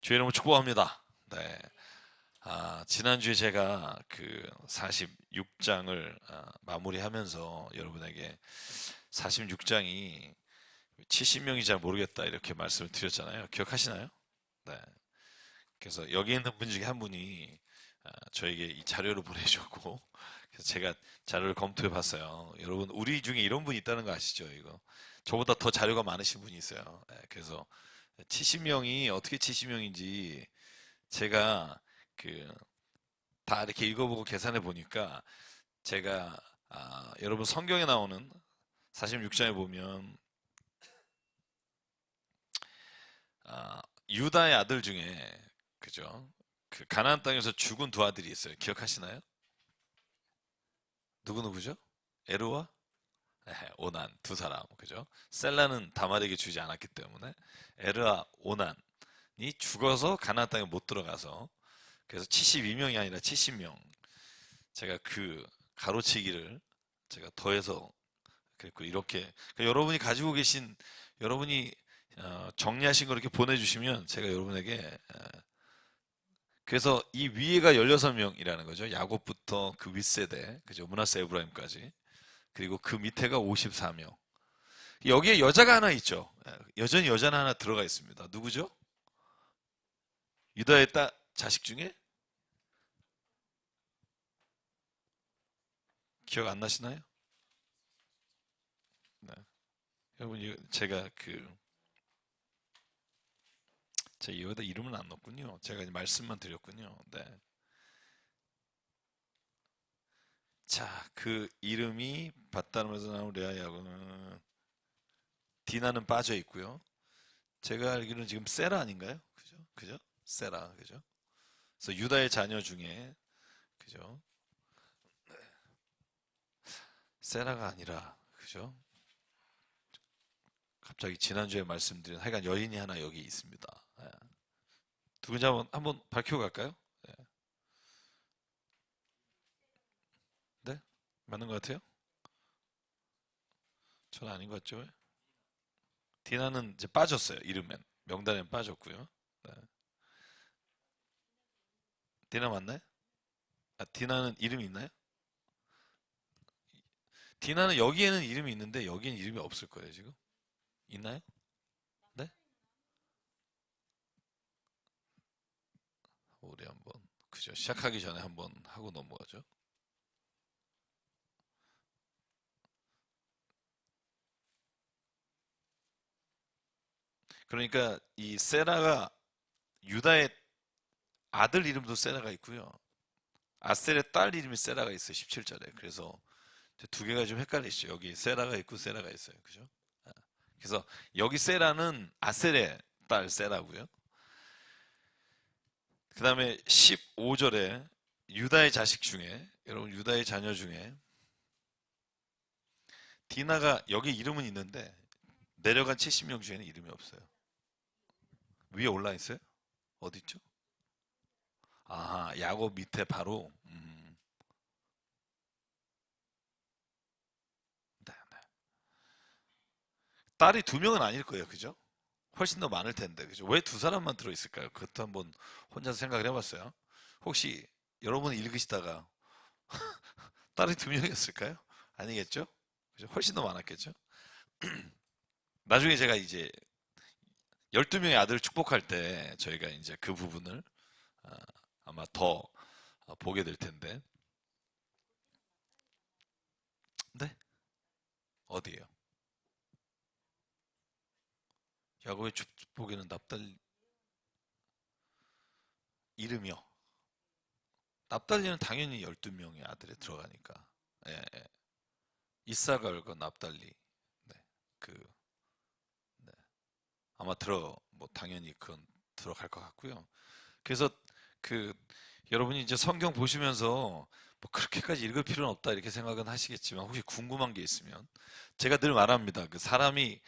주의 이름으로 축복합니다. 네. 지난주에 제가 그 46장을 마무리하면서 여러분에게 46장이 70명이 잘 모르겠다 이렇게 말씀을 드렸잖아요. 기억하시나요? 네. 그래서 여기 있는 분 중에 한 분이 저에게 이 자료를 보내주셨고, 그래서 제가 자료를 검토해 봤어요. 여러분, 우리 중에 이런 분이 있다는 거 아시죠? 이거. 저보다 더 자료가 많으신 분이 있어요. 네, 그래서 70명이 어떻게 70명인지 제가 그 다 이렇게 읽어보고 계산해 보니까 제가 여러분 성경에 나오는 46장에 보면 유다의 아들 중에 그죠? 그 가나안 땅에서 죽은 두 아들이 있어요. 기억하시나요? 누구 누구죠? 에르와 오난 두 사람 그죠? 셀라는 다말에게 주지 않았기 때문에 에르와 오난이 죽어서 가나안 땅에 못 들어가서 그래서 72명이 아니라 70명 제가 그 가로치기를 제가 더해서 그랬고 이렇게 그러니까 여러분이 가지고 계신 여러분이 정리하신 거 이렇게 보내주시면 제가 여러분에게 그래서 이 위에가 16명이라는 거죠. 야곱부터 그 윗세대 그죠? 므낫세 에브라임까지 그리고 그 밑에가 54명 여기에 여자가 하나 있죠. 여전히 여자는 하나 들어가 있습니다. 누구죠? 유다의 자식 중에 기억 안 나시나요? 네. 여러분 제가 제가 여기다 이름은 안 넣었군요. 제가 이제 말씀만 드렸군요. 네. 자, 그 이름이 밧다름에서 나온 레아 야고는 디나는 빠져 있고요. 제가 알기로는 지금 세라 아닌가요? 그죠? 그죠? 세라, 그죠? 그래서 유다의 자녀 중에 그죠? 세라가 아니라 그죠? 갑자기 지난주에 말씀드린 하여간 여인이 하나 여기 있습니다. 예. 누군지 한번 밝히고 갈까요? 예. 네? 맞는 것 같아요? 저는 아닌 것 같죠? 디나는 이제 빠졌어요. 이름엔. 명단엔 빠졌고요. 네. 디나 맞나요? 디나는 이름이 있나요? 디나는 여기에는 이름이 있는데 여기에는 이름이 없을 거예요, 지금. 있나요? 네? 우리 한번 그죠? 시작하기 전에 한번 하고 넘어가죠. 그러니까 이 세라가 유다의 아들 이름도 세라가 있고요. 아셀의 딸 이름이 세라가 있어요. 17절에. 그래서 두 개가 좀 헷갈리시죠. 여기 세라가 있고 세라가 있어요. 그죠? 아, 그래서 여기 세라는 아셀의 딸 세라고요. 그 다음에 15절에 유다의 자식 중에 여러분 유다의 자녀 중에 디나가 여기 이름은 있는데 내려간 70명 중에는 이름이 없어요. 위에 올라 있어요? 어디 있죠? 야곱 밑에 바로 네, 네. 딸이 두 명은 아닐 거예요. 그죠? 훨씬 더 많을 텐데. 그죠? 왜 두 사람만 들어 있을까요? 그것도 한번 혼자서 생각을 해봤어요. 혹시 여러분이 읽으시다가 딸이 두 명이었을까요? 아니겠죠? 그죠? 훨씬 더 많았겠죠? 나중에 제가 이제 12명의 아들을 축복할 때 저희가 이제 그 부분을 아, 아마 더 보게 될 텐데. 네? 어디에요? 야곱의 축복에는 납달 이름이요. 납달리는 당연히 12명의 아들에 들어가니까. 예, 예. 이사갈과 납달리. 네. 그 네. 아마 뭐 당연히 그건 들어갈 것 같고요. 그래서 그 여러분이 이제 성경 보시면서 뭐 그렇게까지 읽을 필요는 없다 이렇게 생각은 하시겠지만 혹시 궁금한 게 있으면 제가 늘 말합니다. 그 사람이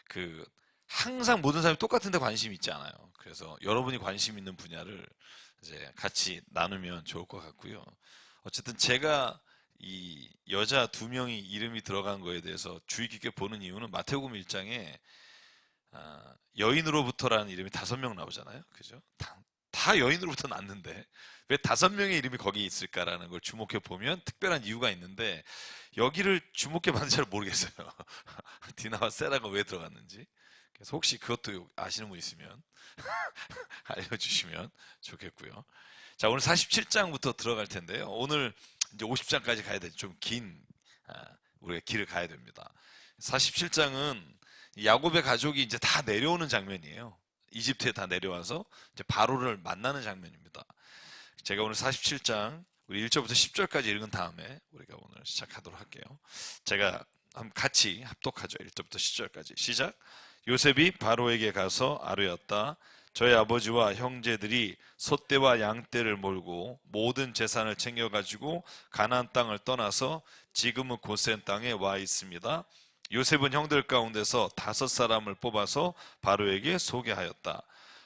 그 항상 모든 사람이 똑같은 데 관심이 있지 않아요. 그래서 여러분이 관심 있는 분야를 이제 같이 나누면 좋을 것 같고요. 어쨌든 제가 이 여자 두 명이 이름이 들어간 거에 대해서 주의 깊게 보는 이유는 마태복음 1장에 여인으로부터라는 이름이 5명 나오잖아요. 그죠? 다 여인으로부터 났는데 왜 5명의 이름이 거기 있을까라는 걸 주목해 보면 특별한 이유가 있는데 여기를 주목해 봤는지 잘 모르겠어요. 디나와 세라가 왜 들어갔는지. 그래서 혹시 그것도 아시는 분 있으면 알려주시면 좋겠고요. 자, 오늘 47장부터 들어갈 텐데요. 오늘 이제 50장까지 가야 돼. 좀 긴, 우리가 길을 가야 됩니다. 47장은 야곱의 가족이 이제 다 내려오는 장면이에요. 이집트에 다 내려와서 이제 바로를 만나는 장면입니다. 제가 오늘 47장 우리 1절부터 10절까지 읽은 다음에 우리가 오늘 시작하도록 할게요. 제가 한번 같이 합독하죠. 1절부터 10절까지 시작. 요셉이 바로에게 가서 아뢰었다. 저희 아버지와 형제들이 소떼와 양떼를 몰고 모든 재산을 챙겨가지고 가나안 땅을 떠나서 지금은 고센 땅에 와 있습니다. 요셉은 형들 가운데서 5사람을 뽑아서 바로에게 소개하였다.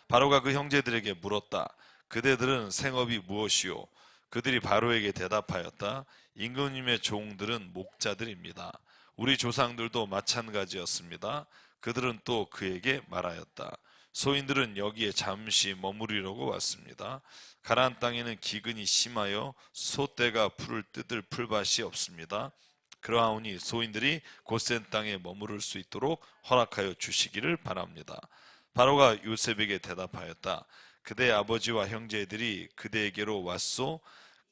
바로가 그 형제들에게 물었다. 그대들은 생업이 무엇이요? 그들이 바로에게 대답하였다. 임금님의 종들은 목자들입니다. 우리 조상들도 마찬가지였습니다. 그들은 또 그에게 말하였다. 소인들은 여기에 잠시 머무르려고 왔습니다. 가나안 땅에는 기근이 심하여 소떼가 풀을 뜯을 풀밭이 없습니다. 그러하오니 소인들이 고센 땅에 머무를 수 있도록 허락하여 주시기를 바랍니다. 바로가 요셉에게 대답하였다. 그대 아버지와 형제들이 그대에게로 왔소.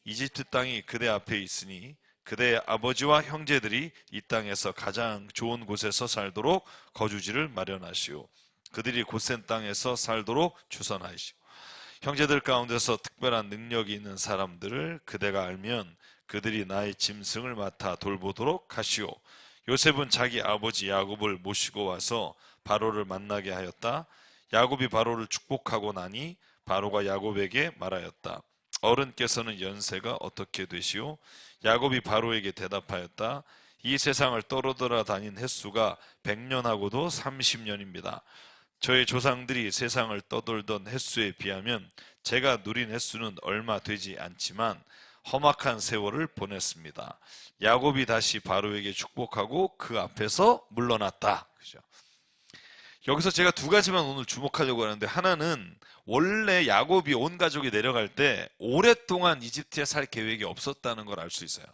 이집트 땅이 그대 앞에 있으니 그대 아버지와 형제들이 이 땅에서 가장 좋은 곳에서 살도록 거주지를 마련하시오. 그들이 고센 땅에서 살도록 주선하시오. 형제들 가운데서 특별한 능력이 있는 사람들을 그대가 알면 그들이 나의 짐승을 맡아 돌보도록 하시오. 요셉은 자기 아버지 야곱을 모시고 와서 바로를 만나게 하였다. 야곱이 바로를 축복하고 나니 바로가 야곱에게 말하였다. 어른께서는 연세가 어떻게 되시오? 야곱이 바로에게 대답하였다. 이 세상을 떠돌아 다닌 횟수가 100년하고도 30년입니다. 저의 조상들이 세상을 떠돌던 횟수에 비하면 제가 누린 횟수는 얼마 되지 않지만 험악한 세월을 보냈습니다. 야곱이 다시 바로에게 축복하고 그 앞에서 물러났다. 그죠? 여기서 제가 2가지만 오늘 주목하려고 하는데, 하나는 원래 야곱이 온 가족이 내려갈 때 오랫동안 이집트에 살 계획이 없었다는 걸 알 수 있어요.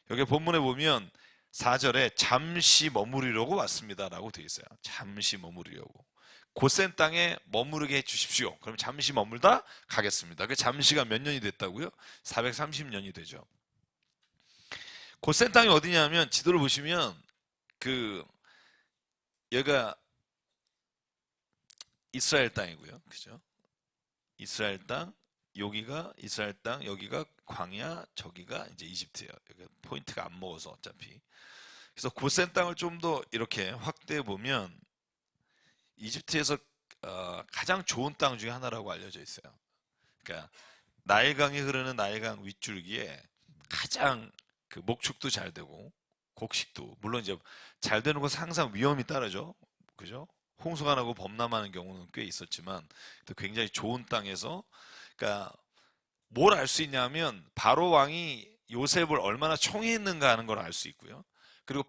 여기 본문에 보면 4절에 잠시 머무르려고 왔습니다 라고 되어 있어요. 잠시 머무르려고. 고센 땅에 머무르게 해주십시오. 그럼 잠시 머물다 가겠습니다. 그 잠시가 몇 년이 됐다고요? 430년이 되죠. 고센 땅이 어디냐면 지도를 보시면 여기가 이스라엘 땅이고요. 그죠? 이스라엘 땅, 여기가 이스라엘 땅, 여기가 광야, 저기가 이제 이집트예요. 여기 포인트가 안 먹어서 어차피. 그래서 고센 땅을 좀 더 이렇게 확대해 보면 이집트에서 가장 좋은 땅 중에 하나라고 알려져 있어요. 그러니까 나일강이 흐르는 나일강 윗줄기에 가장 그 목축도 잘 되고 곡식도 물론 이제 잘 되는 것은 항상 위험이 따르죠. 그죠? 홍수가 나고 범람하는 경우는 꽤 있었지만 또 굉장히 좋은 땅에서 그러니까 뭘 알 수 있냐면 바로 왕이 요셉을 얼마나 총애했는가 하는 걸 알 수 있고요. 그리고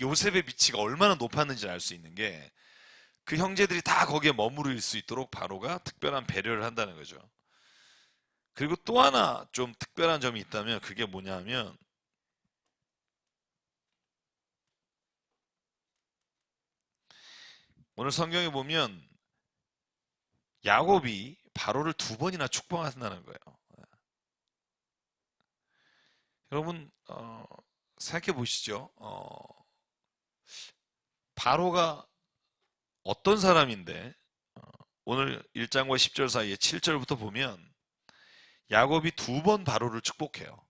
요셉의 위치가 얼마나 높았는지 알 수 있는 게 그 형제들이 다 거기에 머무를 수 있도록 바로가 특별한 배려를 한다는 거죠. 그리고 또 하나 좀 특별한 점이 있다면 그게 뭐냐면 오늘 성경에 보면 야곱이 바로를 2번이나 축복한다는 거예요. 여러분 생각해 보시죠. 바로가 어떤 사람인데 오늘 1장과 10절 사이에 7절부터 보면 야곱이 2번 바로를 축복해요.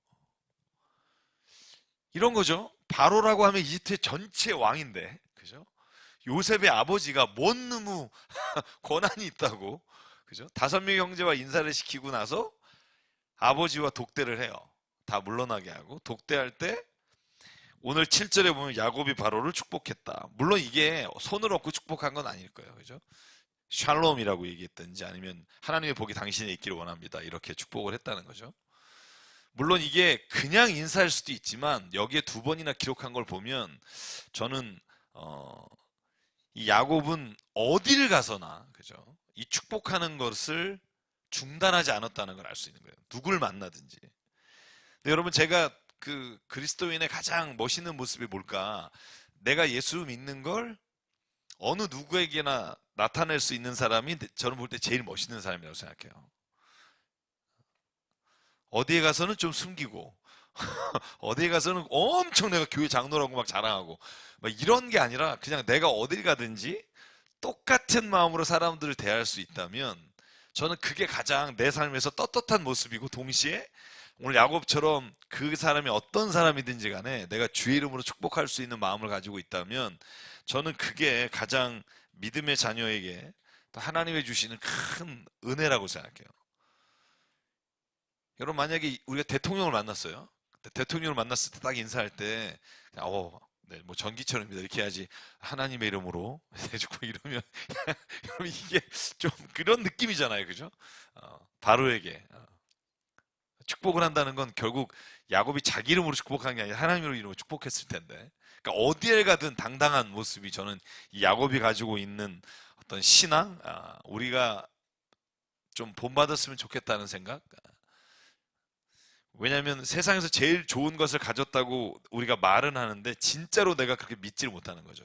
이런 거죠. 바로라고 하면 이집트의 전체 왕인데, 그죠? 요셉의 아버지가 뭔 놈의 권한이 있다고, 그죠? 5명의 형제와 인사를 시키고 나서 아버지와 독대를 해요. 다 물러나게 하고 독대할 때 오늘 7절에 보면 야곱이 바로를 축복했다. 물론 이게 손을 얹고 축복한 건 아닐 거예요. 그죠? 샬롬이라고 얘기했든지 아니면 하나님의 복이 당신에 있기를 원합니다. 이렇게 축복을 했다는 거죠. 물론 이게 그냥 인사할 수도 있지만 여기에 2번이나 기록한 걸 보면 저는 이 야곱은 어디를 가서나 그죠? 이 축복하는 것을 중단하지 않았다는 걸 알 수 있는 거예요. 누굴 만나든지. 근데 여러분 제가 그 그리스도인의 가장 멋있는 모습이 뭘까? 내가 예수 믿는 걸 어느 누구에게나 나타낼 수 있는 사람이 저는 볼 때 제일 멋있는 사람이라고 생각해요. 어디에 가서는 좀 숨기고 어디에 가서는 엄청 내가 교회 장로라고 막 자랑하고 막 이런 게 아니라 그냥 내가 어딜 가든지 똑같은 마음으로 사람들을 대할 수 있다면 저는 그게 가장 내 삶에서 떳떳한 모습이고 동시에 오늘 야곱처럼 그 사람이 어떤 사람이든지 간에 내가 주의 이름으로 축복할 수 있는 마음을 가지고 있다면 저는 그게 가장 믿음의 자녀에게 또 하나님이 주시는 큰 은혜라고 생각해요. 여러분 만약에 우리가 대통령을 만났어요. 대통령을 만났을 때 딱 인사할 때 네, 뭐 전기처럼입니다. 이렇게 해야지 하나님의 이름으로 해주고 이러면 여러분 이게 좀 그런 느낌이잖아요, 그죠? 바로에게 축복을 한다는 건 결국 야곱이 자기 이름으로 축복한 게 아니라 하나님 이름으로 축복했을 텐데, 그러니까 어디에 가든 당당한 모습이 저는 이 야곱이 가지고 있는 어떤 신앙, 우리가 좀 본받았으면 좋겠다는 생각. 왜냐하면 세상에서 제일 좋은 것을 가졌다고 우리가 말은 하는데 진짜로 내가 그렇게 믿지를 못하는 거죠.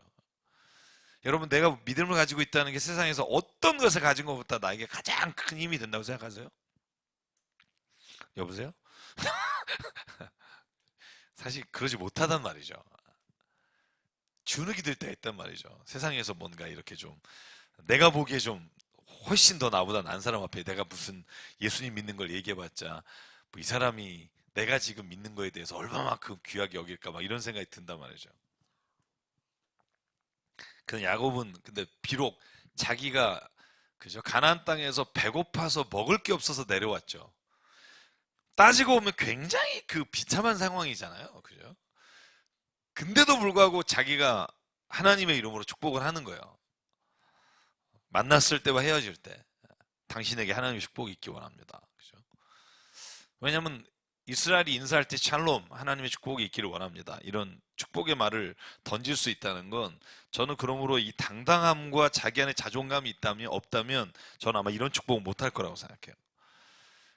여러분 내가 믿음을 가지고 있다는 게 세상에서 어떤 것을 가진 것보다 나에게 가장 큰 힘이 된다고 생각하세요? 여보세요? 사실 그러지 못하단 말이죠. 주눅이 들 때가 있단 말이죠. 세상에서 뭔가 이렇게 좀 내가 보기에 좀 훨씬 더 나보다 난 사람 앞에 내가 무슨 예수님 믿는 걸 얘기해봤자 뭐 이 사람이 내가 지금 믿는 거에 대해서 얼마만큼 귀하게 여길까 막 이런 생각이 든단 말이죠. 그 야곱은 근데 비록 자기가 그죠 가나안 땅에서 배고파서 먹을 게 없어서 내려왔죠. 따지고 보면 굉장히 그 비참한 상황이잖아요. 그죠? 근데도 불구하고 자기가 하나님의 이름으로 축복을 하는 거예요. 만났을 때와 헤어질 때 당신에게 하나님의 축복이 있기 원합니다. 그죠? 왜냐하면 이스라엘이 인사할 때 샬롬 하나님의 축복이 있기를 원합니다. 이런 축복의 말을 던질 수 있다는 건 저는 그러므로 이 당당함과 자기 안에 자존감이 있다면 없다면 저는 아마 이런 축복을 못할 거라고 생각해요.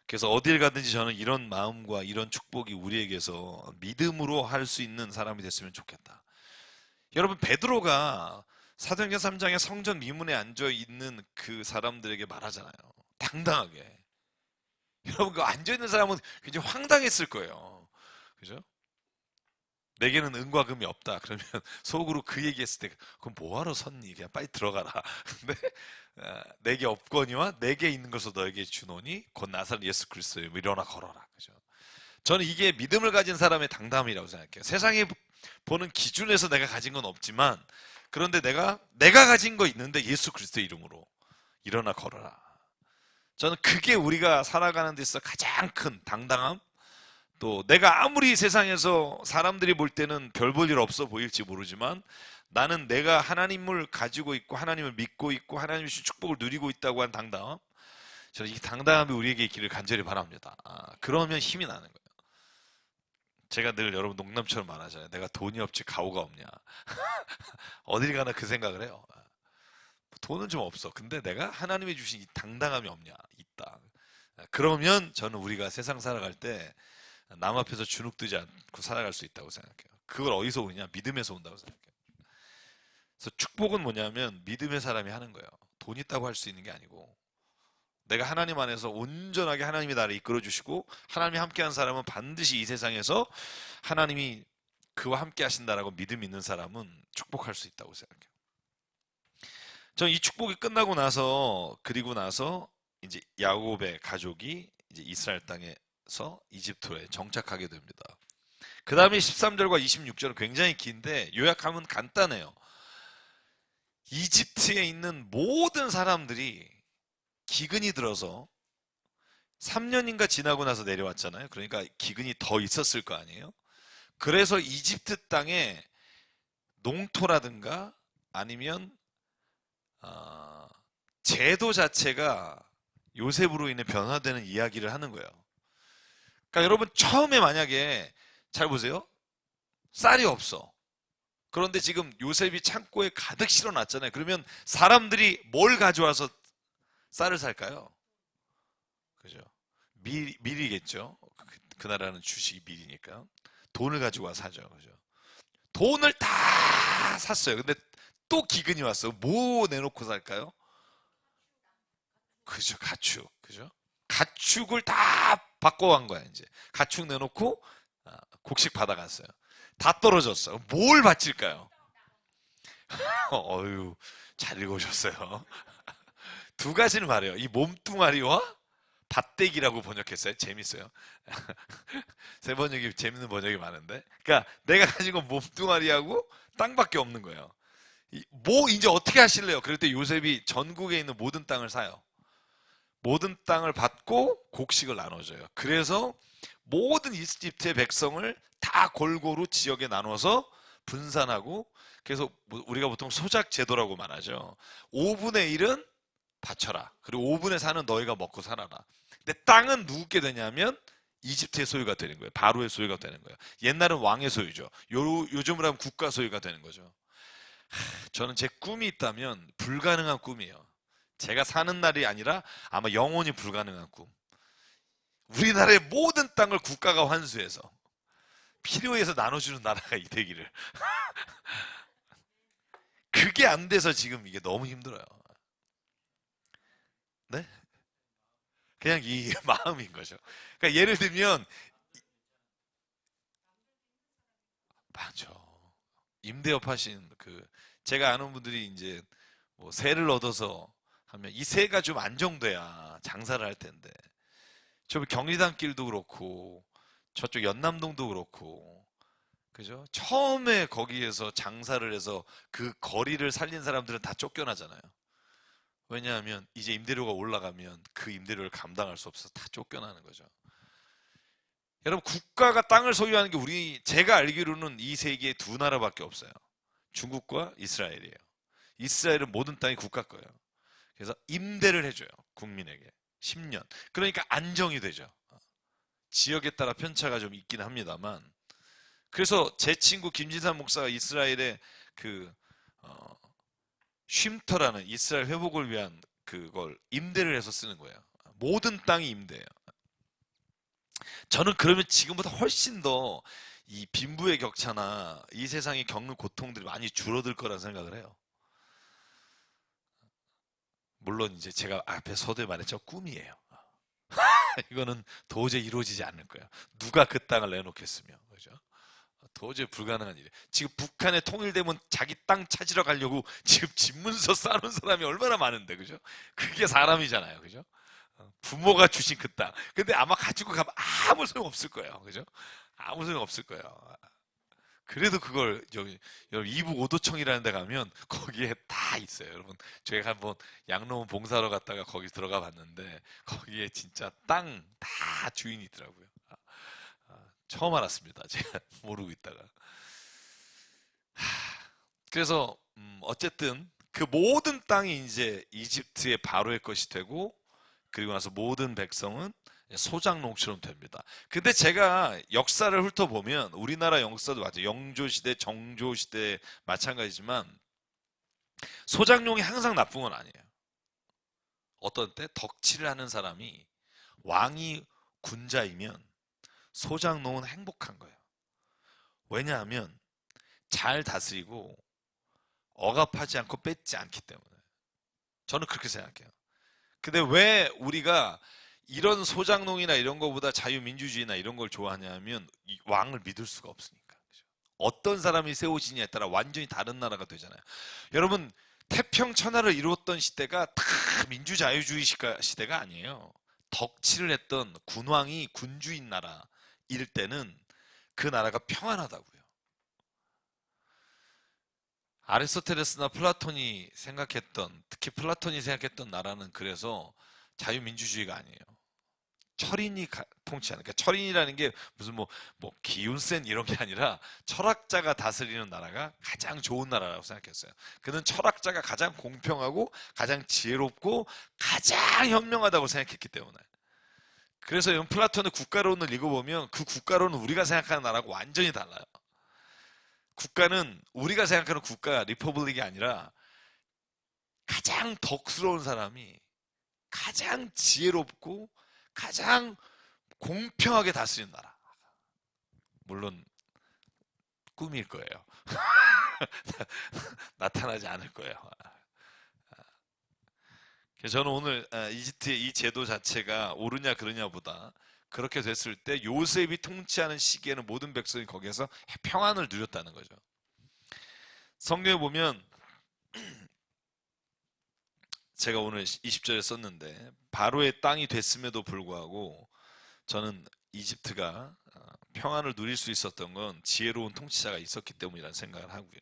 그래서 어딜 가든지 저는 이런 마음과 이런 축복이 우리에게서 믿음으로 할 수 있는 사람이 됐으면 좋겠다. 여러분 베드로가 사도행전 3장에 성전 미문에 앉아 있는 그 사람들에게 말하잖아요. 당당하게. 여러분 그 앉아 있는 사람은 굉장히 황당했을 거예요. 그죠? 내게는 은과 금이 없다. 그러면 속으로 그 얘기했을 때 그럼 뭐하러 섰니? 그냥 빨리 들어가라. 근데 내게 없거니와 내게 있는 것을 너에게 주노니 곧 나사렛 예수 그리스도여 일어나 걸어라. 그죠? 저는 이게 믿음을 가진 사람의 당담이라고 생각해요. 세상에 보는 기준에서 내가 가진 건 없지만 그런데 내가 가진 거 있는데 예수 그리스도 이름으로 일어나 걸어라. 저는 그게 우리가 살아가는 데서 가장 큰 당당함, 또 내가 아무리 세상에서 사람들이 볼 때는 별 볼 일 없어 보일지 모르지만 나는 내가 하나님을 가지고 있고 하나님을 믿고 있고 하나님의 축복을 누리고 있다고 한 당당함, 저는 이 당당함이 우리에게 있기를 간절히 바랍니다. 그러면 힘이 나는 거예요. 제가 늘 여러분 농담처럼 말하잖아요. 내가 돈이 없지 가오가 없냐. 어딜 가나 그 생각을 해요. 돈은 좀 없어. 근데 내가 하나님이 주신 이 당당함이 없냐? 있다. 그러면 저는 우리가 세상 살아갈 때 남 앞에서 주눅 들지 않고 살아갈 수 있다고 생각해요. 그걸 어디서 오느냐? 믿음에서 온다고 생각해요. 그래서 축복은 뭐냐면 믿음의 사람이 하는 거예요. 돈 있다고 할 수 있는 게 아니고 내가 하나님 안에서 온전하게 하나님이 나를 이끌어 주시고 하나님이 함께한 사람은 반드시 이 세상에서 하나님이 그와 함께 하신다라고 믿음 있는 사람은 축복할 수 있다고 생각해요. 저는 이 축복이 끝나고 나서 그리고 나서 이제 야곱의 가족이 이제 이스라엘 땅에서 이집트에 정착하게 됩니다. 그 다음에 13절과 26절은 굉장히 긴데 요약하면 간단해요. 이집트에 있는 모든 사람들이 기근이 들어서 3년인가 지나고 나서 내려왔잖아요. 그러니까 기근이 더 있었을 거 아니에요. 그래서 이집트 땅에 농토라든가 아니면 제도 자체가 요셉으로 인해 변화되는 이야기를 하는 거예요. 그러니까 여러분 처음에 만약에 잘 보세요. 쌀이 없어. 그런데 지금 요셉이 창고에 가득 실어놨잖아요. 그러면 사람들이 뭘 가져와서 쌀을 살까요? 그죠? 밀이겠죠. 그 나라는 주식이 밀이니까. 돈을 가지고 와 사죠. 그죠? 돈을 다 샀어요. 근데 또 기근이 왔어요. 뭐 내놓고 살까요? 그죠, 가축. 그죠? 가축을 다 바꿔간 거야, 이제. 가축 내놓고, 곡식 받아갔어요. 다 떨어졌어요. 뭘 바칠까요? 어유, 잘 읽으셨어요. 두 가지는 말해요. 이 몸뚱아리와 밭대기라고 번역했어요. 재밌어요. 세 번역이 재밌는 번역이 많은데. 그러니까 내가 가진 건 몸뚱아리하고 땅밖에 없는 거예요. 뭐 이제 어떻게 하실래요? 그럴 때 요셉이 전국에 있는 모든 땅을 사요. 모든 땅을 받고 곡식을 나눠줘요. 그래서 모든 이집트의 백성을 다 골고루 지역에 나눠서 분산하고, 그래서 우리가 보통 소작 제도라고 말하죠. 5분의 1은 바쳐라. 그리고 5분의 4는 너희가 먹고 살아라. 근데 땅은 누구게 되냐면 이집트의 소유가 되는 거예요. 바로의 소유가 되는 거예요. 옛날은 왕의 소유죠. 요즘으로 하면 국가 소유가 되는 거죠. 저는 제 꿈이 있다면 불가능한 꿈이에요. 제가 사는 날이 아니라 아마 영원히 불가능한 꿈. 우리나라의 모든 땅을 국가가 환수해서 필요해서 나눠주는 나라가 이 되기를. 그게 안 돼서 지금 이게 너무 힘들어요. 네? 그냥 이 마음인 거죠. 그러니까 예를 들면, 맞죠. 임대업 하신 제가 아는 분들이 이제 뭐 세를 얻어서 하면 이 세가 좀 안정돼야 장사를 할 텐데. 저 경리단 길도 그렇고, 저쪽 연남동도 그렇고, 그죠? 처음에 거기에서 장사를 해서 그 거리를 살린 사람들은 다 쫓겨나잖아요. 왜냐하면 이제 임대료가 올라가면 그 임대료를 감당할 수 없어서 다 쫓겨나는 거죠. 여러분, 국가가 땅을 소유하는 게 제가 알기로는 이 세계에 두 나라밖에 없어요. 중국과 이스라엘이에요. 이스라엘은 모든 땅이 국가 거예요. 그래서 임대를 해줘요. 국민에게. 10년. 그러니까 안정이 되죠. 지역에 따라 편차가 좀 있긴 합니다만. 그래서 제 친구 김진산 목사가 이스라엘에 그, 어, 쉼터라는 이스라엘 회복을 위한 그걸 임대를 해서 쓰는 거예요. 모든 땅이 임대예요. 저는 그러면 지금보다 훨씬 더 이 빈부의 격차나 이 세상이 겪는 고통들이 많이 줄어들 거란 생각을 해요. 물론 이제 제가 앞에 서두에 말했죠. 꿈이에요. 이거는 도저히 이루어지지 않을 거예요. 누가 그 땅을 내놓겠으며. 그죠? 도저히 불가능한 일이에요. 지금 북한에 통일되면 자기 땅 찾으러 가려고 지금 집문서 쌓는 사람이 얼마나 많은데, 그죠? 그게 사람이잖아요. 그죠? 부모가 주신 그 땅. 근데 아마 가지고 가면 아무 소용 없을 거예요. 그죠? 아무 소용 없을 거예요. 그래도 그걸 여러분 이북 오도청이라는 데 가면 거기에 다 있어요. 여러분 저희가 한번 양로원 봉사하러 갔다가 거기 들어가 봤는데 거기에 진짜 땅 다 주인이 있더라고요. 처음 알았습니다. 제가 모르고 있다가. 그래서 어쨌든 그 모든 땅이 이제 이집트의 바로의 것이 되고, 그리고 나서 모든 백성은 소작농처럼 됩니다. 근데 제가 역사를 훑어보면 우리나라 역사도 맞아요. 영조시대, 정조시대 마찬가지지만 소작농이 항상 나쁜 건 아니에요. 어떤 때 덕치를 하는 사람이 왕이 군자이면 소작농은 행복한 거예요. 왜냐하면 잘 다스리고 억압하지 않고 뺏지 않기 때문에. 저는 그렇게 생각해요. 근데 왜 우리가 이런 소작농이나 이런 거보다 자유민주주의나 이런 걸 좋아하냐면 이 왕을 믿을 수가 없으니까. 그죠? 어떤 사람이 세워지냐에 따라 완전히 다른 나라가 되잖아요. 여러분, 태평천하를 이루었던 시대가 다 민주자유주의 시대가 아니에요. 덕치를 했던 군왕이 군주인 나라일 때는 그 나라가 평안하다고요. 아리스토텔레스나 플라톤이 생각했던, 특히 플라톤이 생각했던 나라는 그래서 자유민주주의가 아니에요. 철인이 통치하는, 그러니까 철인이라는 게 무슨 뭐 기운 센 이런 게 아니라 철학자가 다스리는 나라가 가장 좋은 나라라고 생각했어요. 그는 철학자가 가장 공평하고 가장 지혜롭고 가장 현명하다고 생각했기 때문에. 그래서 이런 플라톤의 국가론을 읽어보면 그 국가론은 우리가 생각하는 나라하고 완전히 달라요. 국가는 우리가 생각하는 국가 리퍼블릭이 아니라 가장 덕스러운 사람이 가장 지혜롭고 가장 공평하게 다스리는 나라. 물론 꿈일 거예요. 나타나지 않을 거예요. 그래서 저는 오늘 이집트의 이 제도 자체가 옳으냐 그르냐보다 그렇게 됐을 때 요셉이 통치하는 시기에는 모든 백성이 거기에서 평안을 누렸다는 거죠. 성경에 보면 제가 오늘 20절에 썼는데 바로의 땅이 됐음에도 불구하고 저는 이집트가 평안을 누릴 수 있었던 건 지혜로운 통치자가 있었기 때문이라는 생각을 하고요.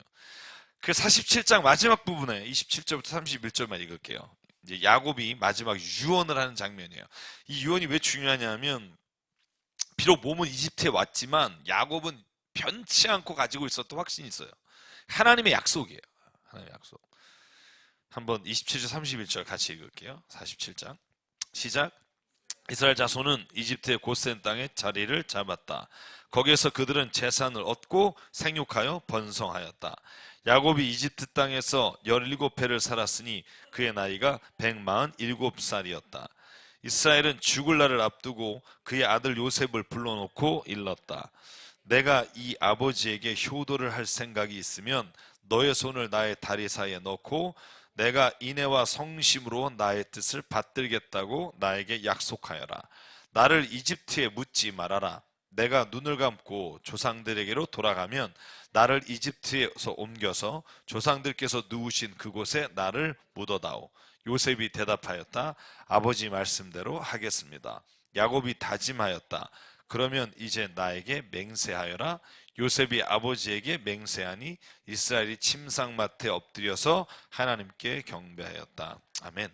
그 47장 마지막 부분에 27절부터 31절만 읽을게요. 이제 야곱이 마지막 유언을 하는 장면이에요. 이 유언이 왜 중요하냐면 비록 몸은 이집트에 왔지만 야곱은 변치 않고 가지고 있었던 확신이 있어요. 하나님의 약속이에요. 하나님의 약속. 한번 27절 31절 같이 읽을게요. 47장 시작. 이스라엘 자손은 이집트의 고센 땅에 자리를 잡았다. 거기에서 그들은 재산을 얻고 생육하여 번성하였다. 야곱이 이집트 땅에서 17해를 살았으니 그의 나이가 147살이었다. 이스라엘은 죽을 날을 앞두고 그의 아들 요셉을 불러놓고 일렀다. 내가 이 아버지에게 효도를 할 생각이 있으면 너의 손을 나의 다리 사이에 넣고 내가 인애와 성심으로 나의 뜻을 받들겠다고 나에게 약속하여라. 나를 이집트에 묻지 말아라. 내가 눈을 감고 조상들에게로 돌아가면 나를 이집트에서 옮겨서 조상들께서 누우신 그곳에 나를 묻어다오. 요셉이 대답하였다. 아버지 말씀대로 하겠습니다. 야곱이 다짐하였다. 그러면 이제 나에게 맹세하여라. 요셉이 아버지에게 맹세하니 이스라엘이 침상맡에 엎드려서 하나님께 경배하였다. 아멘.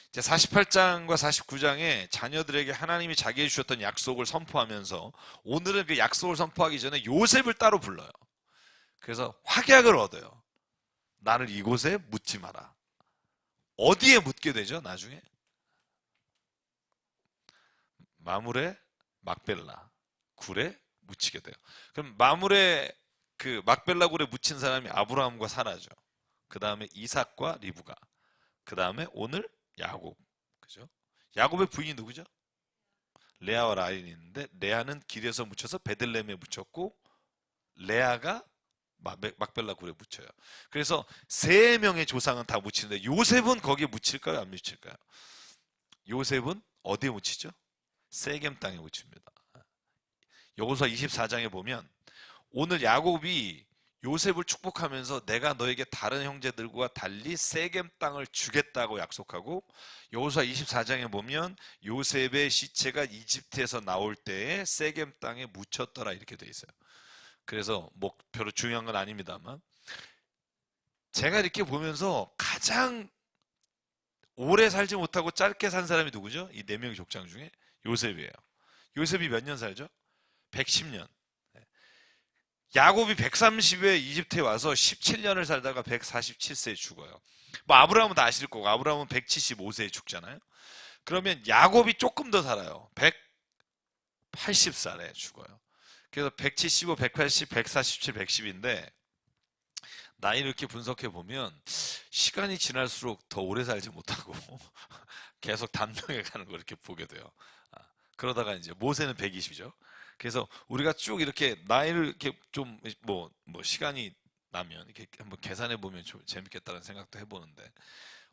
이제 48장과 49장에 자녀들에게 하나님이 자기에게 주셨던 약속을 선포하면서 오늘은 그 약속을 선포하기 전에 요셉을 따로 불러요. 그래서 확약을 얻어요. 나를 이곳에 묻지 마라. 어디에 묻게 되죠? 나중에 마물의 막벨라 굴에 묻히게 돼요. 그럼 마물의 그 막벨라 굴에 묻힌 사람이 아브라함과 사라죠. 그 다음에 이삭과 리브가, 그 다음에 오늘 야곱, 그죠? 야곱의 부인이 누구죠? 레아와 라헬이 있는데 레아는 길에서 묻혀서 베들레헴에 묻혔고 레아가 막벨라 굴에 묻혀요. 그래서 세 명의 조상은 다 묻히는데 요셉은 거기에 묻힐까요? 안 묻힐까요? 요셉은 어디에 묻히죠? 세겜 땅에 묻힙니다. 여호수아 24장에 보면 오늘 야곱이 요셉을 축복하면서 내가 너에게 다른 형제들과 달리 세겜 땅을 주겠다고 약속하고 여호수아 24장에 보면 요셉의 시체가 이집트에서 나올 때에 세겜 땅에 묻혔더라 이렇게 돼 있어요. 그래서 뭐 별로 중요한 건 아닙니다만 제가 이렇게 보면서 가장 오래 살지 못하고 짧게 산 사람이 누구죠? 이 네 명의 족장 중에 요셉이에요. 요셉이 몇 년 살죠? 110년. 야곱이 130에 이집트에 와서 17년을 살다가 147세에 죽어요. 뭐 아브라함은 다 아실 거고 아브라함은 175세에 죽잖아요. 그러면 야곱이 조금 더 살아요. 180살에 죽어요. 그래서 175, 180, 147, 110인데 나이를 이렇게 분석해 보면 시간이 지날수록 더 오래 살지 못하고 계속 단명해 가는 걸 이렇게 보게 돼요. 그러다가 이제 모세는 120이죠. 그래서 우리가 쭉 이렇게 나이를 이렇게 좀 뭐 시간이 나면 이렇게 한번 계산해 보면 좀 재밌겠다는 생각도 해보는데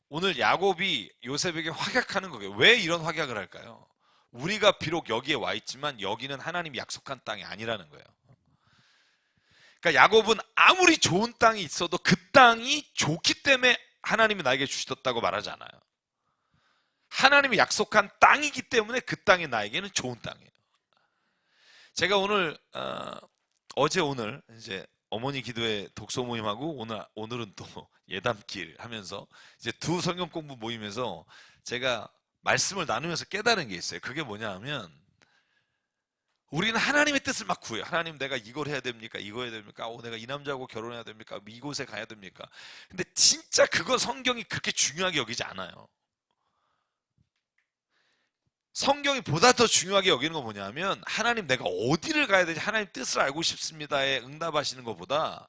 오늘 야곱이 요셉에게 확약하는 거예요. 왜 이런 확약을 할까요? 우리가 비록 여기에 와 있지만 여기는 하나님이 약속한 땅이 아니라는 거예요. 그러니까 야곱은 아무리 좋은 땅이 있어도 그 땅이 좋기 때문에 하나님이 나에게 주셨다고 말하지 않아요. 하나님이 약속한 땅이기 때문에 그 땅이 나에게는 좋은 땅이에요. 제가 오늘 어제 오늘 이제 어머니 기도회 독서 모임하고 오늘은 또 예담길 하면서 이제 두 성경 공부 모임에서 제가 말씀을 나누면서 깨달은 게 있어요. 그게 뭐냐 하면 우리는 하나님의 뜻을 막 구해요. 하나님 내가 이걸 해야 됩니까? 이거 해야 됩니까? 내가 이 남자하고 결혼해야 됩니까? 이곳에 가야 됩니까? 근데 진짜 그거 성경이 그렇게 중요하게 여기지 않아요. 성경이 보다 더 중요하게 여기는 거 뭐냐면 하나님 내가 어디를 가야 되지 하나님 뜻을 알고 싶습니다에 응답하시는 것보다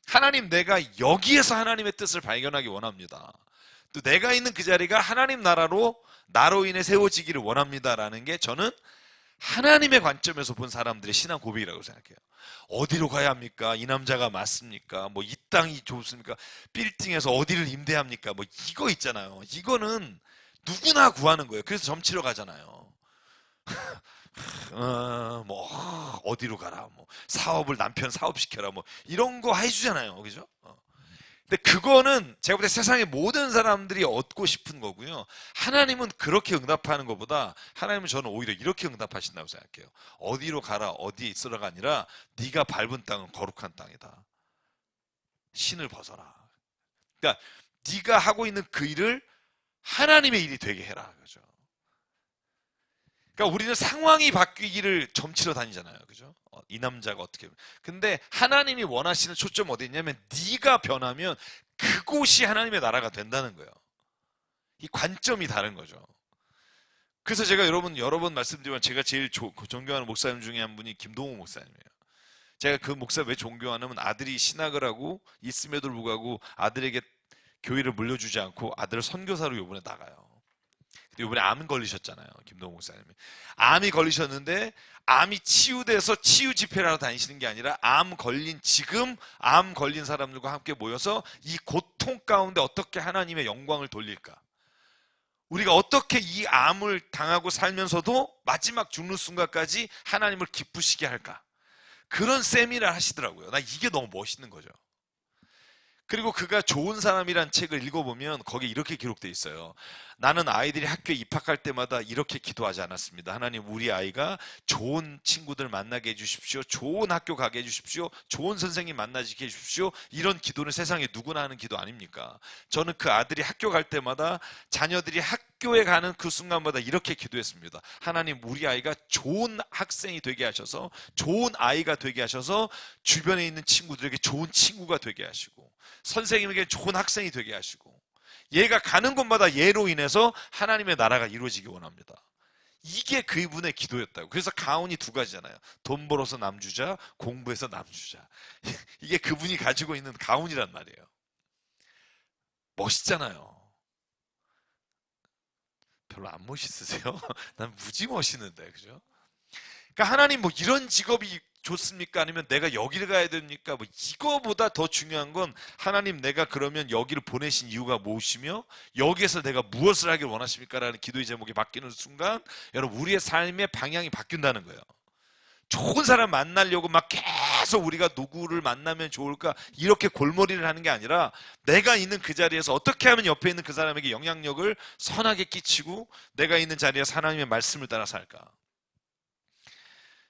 하나님 내가 여기에서 하나님의 뜻을 발견하기 원합니다. 또 내가 있는 그 자리가 하나님 나라로 나로 인해 세워지기를 원합니다라는 게 저는 하나님의 관점에서 본 사람들의 신앙 고백이라고 생각해요. 어디로 가야 합니까? 이 남자가 맞습니까? 뭐 이 땅이 좋습니까? 빌딩에서 어디를 임대합니까? 뭐 이거 있잖아요. 이거는 누구나 구하는 거예요. 그래서 점치러 가잖아요. 뭐 어디로 가라, 뭐 사업을 남편 사업시켜라, 뭐 이런 거 해주잖아요, 그죠? 근데 그거는 제가 볼 때 세상의 모든 사람들이 얻고 싶은 거고요. 하나님은 그렇게 응답하는 것보다 하나님은 저는 오히려 이렇게 응답하신다고 생각해요. 어디로 가라, 어디에 있으라가 아니라 네가 밟은 땅은 거룩한 땅이다. 신을 벗어라. 그러니까 네가 하고 있는 그 일을 하나님의 일이 되게 해라, 그죠? 그러니까 우리는 상황이 바뀌기를 점치러 다니잖아요. 그죠? 이 남자가 어떻게. 근데 하나님이 원하시는 초점 어디 있냐면 네가 변하면 그곳이 하나님의 나라가 된다는 거예요. 이 관점이 다른 거죠. 그래서 제가 여러 번 말씀드리면 제가 제일 존경하는 목사님 중에 한 분이 김동호 목사님이에요. 제가 그 목사 왜 존경하냐면 아들이 신학을 하고 있음에도 불구하고 아들에게 교회를 물려주지 않고 아들을 선교사로 요번에 나가요. 이번에 암 걸리셨잖아요. 김동호 목사님이. 암이 걸리셨는데 암이 치유돼서 치유 집회를 하러 다니시는 게 아니라 암 걸린 지금 암 걸린 사람들과 함께 모여서 이 고통 가운데 어떻게 하나님의 영광을 돌릴까? 우리가 어떻게 이 암을 당하고 살면서도 마지막 죽는 순간까지 하나님을 기쁘시게 할까? 그런 세미나를 하시더라고요. 나 이게 너무 멋있는 거죠. 그리고 그가 좋은 사람이란 책을 읽어보면 거기에 이렇게 기록되어 있어요. 나는 아이들이 학교에 입학할 때마다 이렇게 기도하지 않았습니다. 하나님, 우리 아이가 좋은 친구들 만나게 해주십시오. 좋은 학교 가게 해주십시오. 좋은 선생님 만나게 해주십시오. 이런 기도는 세상에 누구나 하는 기도 아닙니까? 저는 그 아들이 학교 갈 때마다 자녀들이 학교에 가는 그 순간마다 이렇게 기도했습니다. 하나님, 우리 아이가 좋은 학생이 되게 하셔서 좋은 아이가 되게 하셔서 주변에 있는 친구들에게 좋은 친구가 되게 하시고 선생님에게 좋은 학생이 되게 하시고 얘가 가는 곳마다 얘로 인해서 하나님의 나라가 이루어지기 원합니다. 이게 그분의 기도였다고. 그래서 가훈이 두 가지잖아요. 돈 벌어서 남 주자, 공부해서 남 주자. 이게 그분이 가지고 있는 가훈이란 말이에요. 멋있잖아요. 별로 안 멋있으세요? 난 무지 멋있는데, 그죠? 그러니까 하나님 뭐 이런 직업이 좋습니까? 아니면 내가 여기를 가야 됩니까? 뭐 이거보다 더 중요한 건 하나님 내가 그러면 여기를 보내신 이유가 무엇이며 여기에서 내가 무엇을 하길 원하십니까? 라는 기도의 제목이 바뀌는 순간 여러분 우리의 삶의 방향이 바뀐다는 거예요. 좋은 사람 만나려고 막 계속 우리가 누구를 만나면 좋을까 이렇게 골머리를 하는 게 아니라 내가 있는 그 자리에서 어떻게 하면 옆에 있는 그 사람에게 영향력을 선하게 끼치고 내가 있는 자리에서 하나님의 말씀을 따라 살까?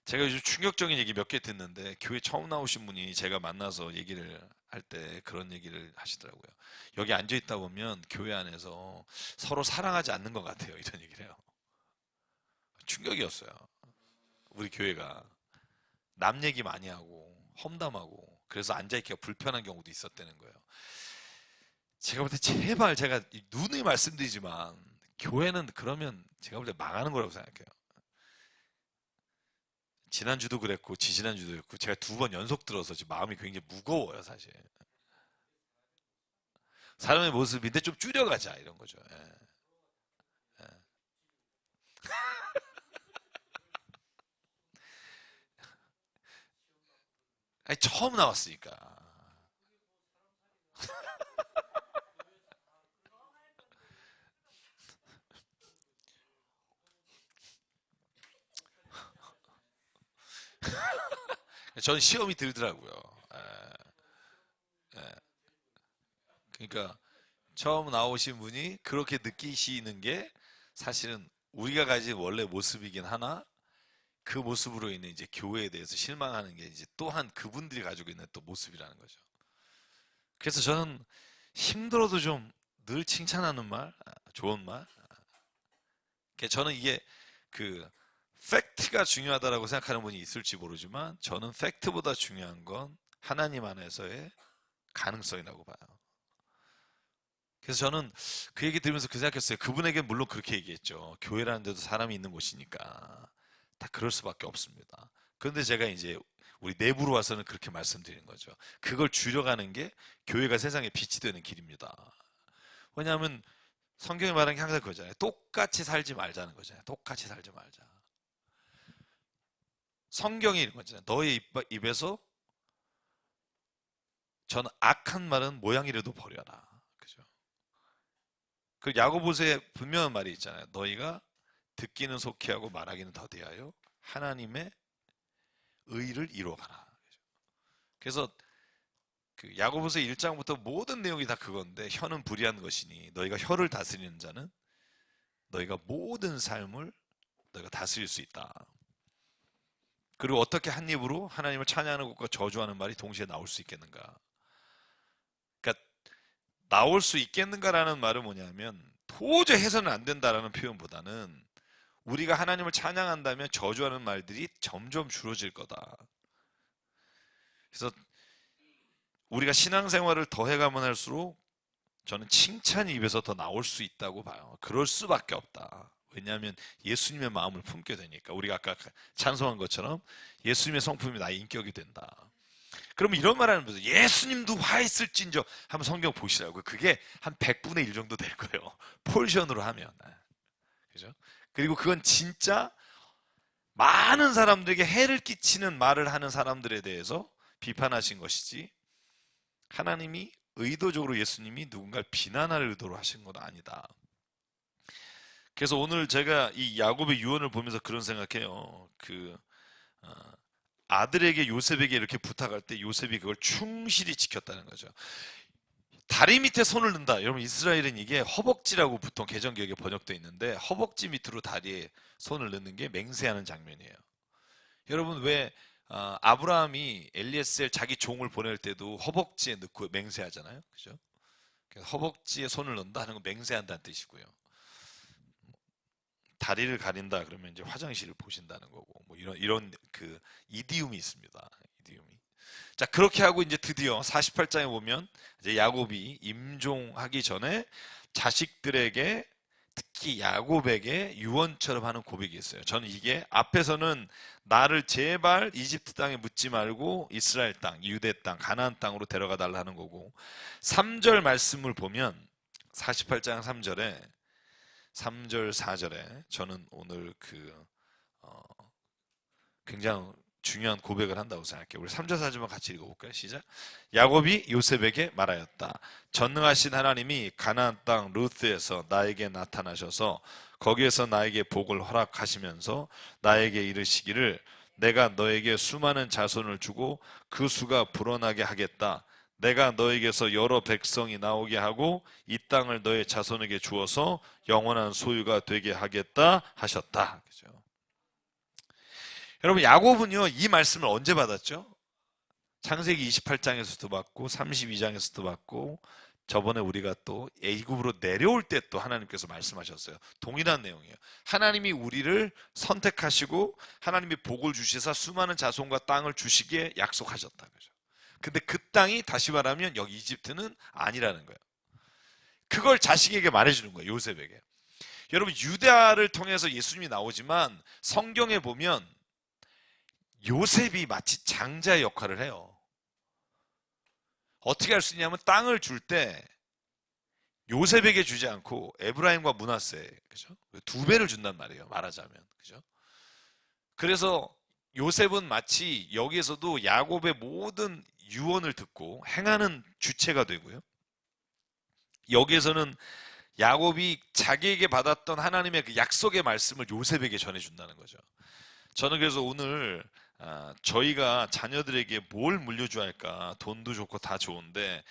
제가 요즘 충격적인 얘기 몇 개 듣는데 교회 처음 나오신 분이 제가 만나서 얘기를 할 때 그런 얘기를 하시더라고요. 여기 앉아 있다 보면 교회 안에서 서로 사랑하지 않는 것 같아요. 이런 얘기를 해요. 충격이었어요. 우리 교회가 남 얘기 많이 하고 험담하고 그래서 앉아있기가 불편한 경우도 있었다는 거예요. 제가 볼 때 제발 제가 누누이 말씀드리지만 교회는 그러면 제가 볼 때 망하는 거라고 생각해요. 지난주도 그랬고 지지난주도 그랬고 제가 두 번 연속 들어서 지금 마음이 굉장히 무거워요 사실. 사람의 모습인데 좀 줄여가자 이런 거죠. 예. 예. 아니, 처음 나왔으니까. 저는 시험이 들더라고요. 예. 예. 그러니까 처음 나오신 분이 그렇게 느끼시는 게 사실은 우리가 가진 원래 모습이긴 하나 그 모습으로 인해 이제 교회에 대해서 실망하는 게 이제 또한 그분들이 가지고 있는 또 모습이라는 거죠. 그래서 저는 힘들어도 좀 늘 칭찬하는 말, 좋은 말. 저는 이게 그 팩트가 중요하다라고 생각하는 분이 있을지 모르지만 저는 팩트보다 중요한 건 하나님 안에서의 가능성이라고 봐요. 그래서 저는 그 얘기 들으면서 그 생각했어요. 그분에게 물론 그렇게 얘기했죠. 교회라는 데도 사람이 있는 곳이니까 다 그럴 수밖에 없습니다. 그런데 제가 이제 우리 내부로 와서는 그렇게 말씀드리는 거죠. 그걸 줄여가는 게 교회가 세상에 빛이 되는 길입니다. 왜냐하면 성경이 말하는 게 항상 그거잖아요. 똑같이 살지 말자는 거잖아요. 똑같이 살지 말자. 성경이 이런 거잖아요. 너의 입에서 전 악한 말은 모양이라도 버려라. 그죠? 그 야고보서에 분명한 말이 있잖아요. 너희가 듣기는 속히 하고 말하기는 더디하여 하나님의 의를 이루어가라. 그래서 그 야고보서 1장부터 모든 내용이 다 그건데 혀는 불의한 것이니 너희가 혀를 다스리는 자는 너희가 모든 삶을 너희가 다스릴 수 있다. 그리고 어떻게 한 입으로 하나님을 찬양하는 것과 저주하는 말이 동시에 나올 수 있겠는가? 그러니까 나올 수 있겠는가라는 말은 뭐냐면 도저히 해서는 안 된다라는 표현보다는 우리가 하나님을 찬양한다면 저주하는 말들이 점점 줄어질 거다. 그래서 우리가 신앙생활을 더 해가면 할수록 저는 칭찬이 입에서 더 나올 수 있다고 봐요. 그럴 수밖에 없다. 왜냐하면 예수님의 마음을 품게 되니까. 우리가 아까 찬송한 것처럼 예수님의 성품이 나의 인격이 된다. 그러면 이런 말 하는 거죠. 예수님도 화했을진저 한번 성경 보시라고. 그게 한 100분의 1 정도 될 거예요. 폴션으로 하면. 그죠? 그리고 그건 진짜 많은 사람들에게 해를 끼치는 말을 하는 사람들에 대해서 비판하신 것이지 하나님이 의도적으로 예수님이 누군가를 비난할 의도로 하신 건 아니다. 그래서 오늘 제가 이 야곱의 유언을 보면서 그런 생각해요. 아들에게 요셉에게 이렇게 부탁할 때 요셉이 그걸 충실히 지켰다는 거죠. 다리 밑에 손을 넣는다. 여러분 이스라엘은 이게 허벅지라고 보통 개정기역에 번역되어 있는데 허벅지 밑으로 다리에 손을 넣는 게 맹세하는 장면이에요. 여러분 왜 아브라함이 엘리에셀 자기 종을 보낼 때도 허벅지에 넣고 맹세하잖아요. 그죠? 그래서 허벅지에 손을 넣는다 하는 건 맹세한다는 뜻이고요. 다리를 가린다 그러면 이제 화장실을 보신다는 거고 뭐 이런 그 이디움이 있습니다. 이디움이. 자, 그렇게 하고 이제 드디어 48장에 보면 이제 야곱이 임종하기 전에 자식들에게 특히 야곱에게 유언처럼 하는 고백이 있어요. 저는 이게 앞에서는 나를 제발 이집트 땅에 묻지 말고 이스라엘 땅, 유대 땅, 가나안 땅으로 데려가 달라 하는 거고 3절 말씀을 보면 48장 3절에 3절 4절에 저는 오늘 굉장히 중요한 고백을 한다고 생각해요. 우리 3절 4절만 같이 읽어볼까요? 시작. 야곱이 요셉에게 말하였다. 전능하신 하나님이 가나안 땅 루스에서 나에게 나타나셔서 거기에서 나에게 복을 허락하시면서 나에게 이르시기를 내가 너에게 수많은 자손을 주고 그 수가 불어나게 하겠다. 내가 너에게서 여러 백성이 나오게 하고 이 땅을 너의 자손에게 주어서 영원한 소유가 되게 하겠다 하셨다. 그죠? 여러분 야곱은요 이 말씀을 언제 받았죠? 창세기 28장에서도 받고 32장에서도 받고 저번에 우리가 또 애굽으로 내려올 때 또 하나님께서 말씀하셨어요. 동일한 내용이에요. 하나님이 우리를 선택하시고 하나님이 복을 주시사 수많은 자손과 땅을 주시기에 약속하셨다. 그죠? 근데 그 땅이 다시 말하면 여기 이집트는 아니라는 거예요. 그걸 자식에게 말해주는 거예요. 요셉에게. 여러분 유다를 통해서 예수님이 나오지만 성경에 보면 요셉이 마치 장자의 역할을 해요. 어떻게 할 수 있냐면 땅을 줄 때 요셉에게 주지 않고 에브라임과 므낫세, 그죠? 2배를 준단 말이에요. 말하자면, 그죠? 그래서 요셉은 마치 여기에서도 야곱의 모든 유언을 듣고 행하는 주체가 되고요. 여기에서는 야곱이 자기에게 받았던 하나님의 그 약속의 말씀을 요셉에게 전해준다는 거죠. 저는 그래서 오늘 저희가 자녀들에게 뭘 물려줘야 할까? 돈도 좋고 다 좋은데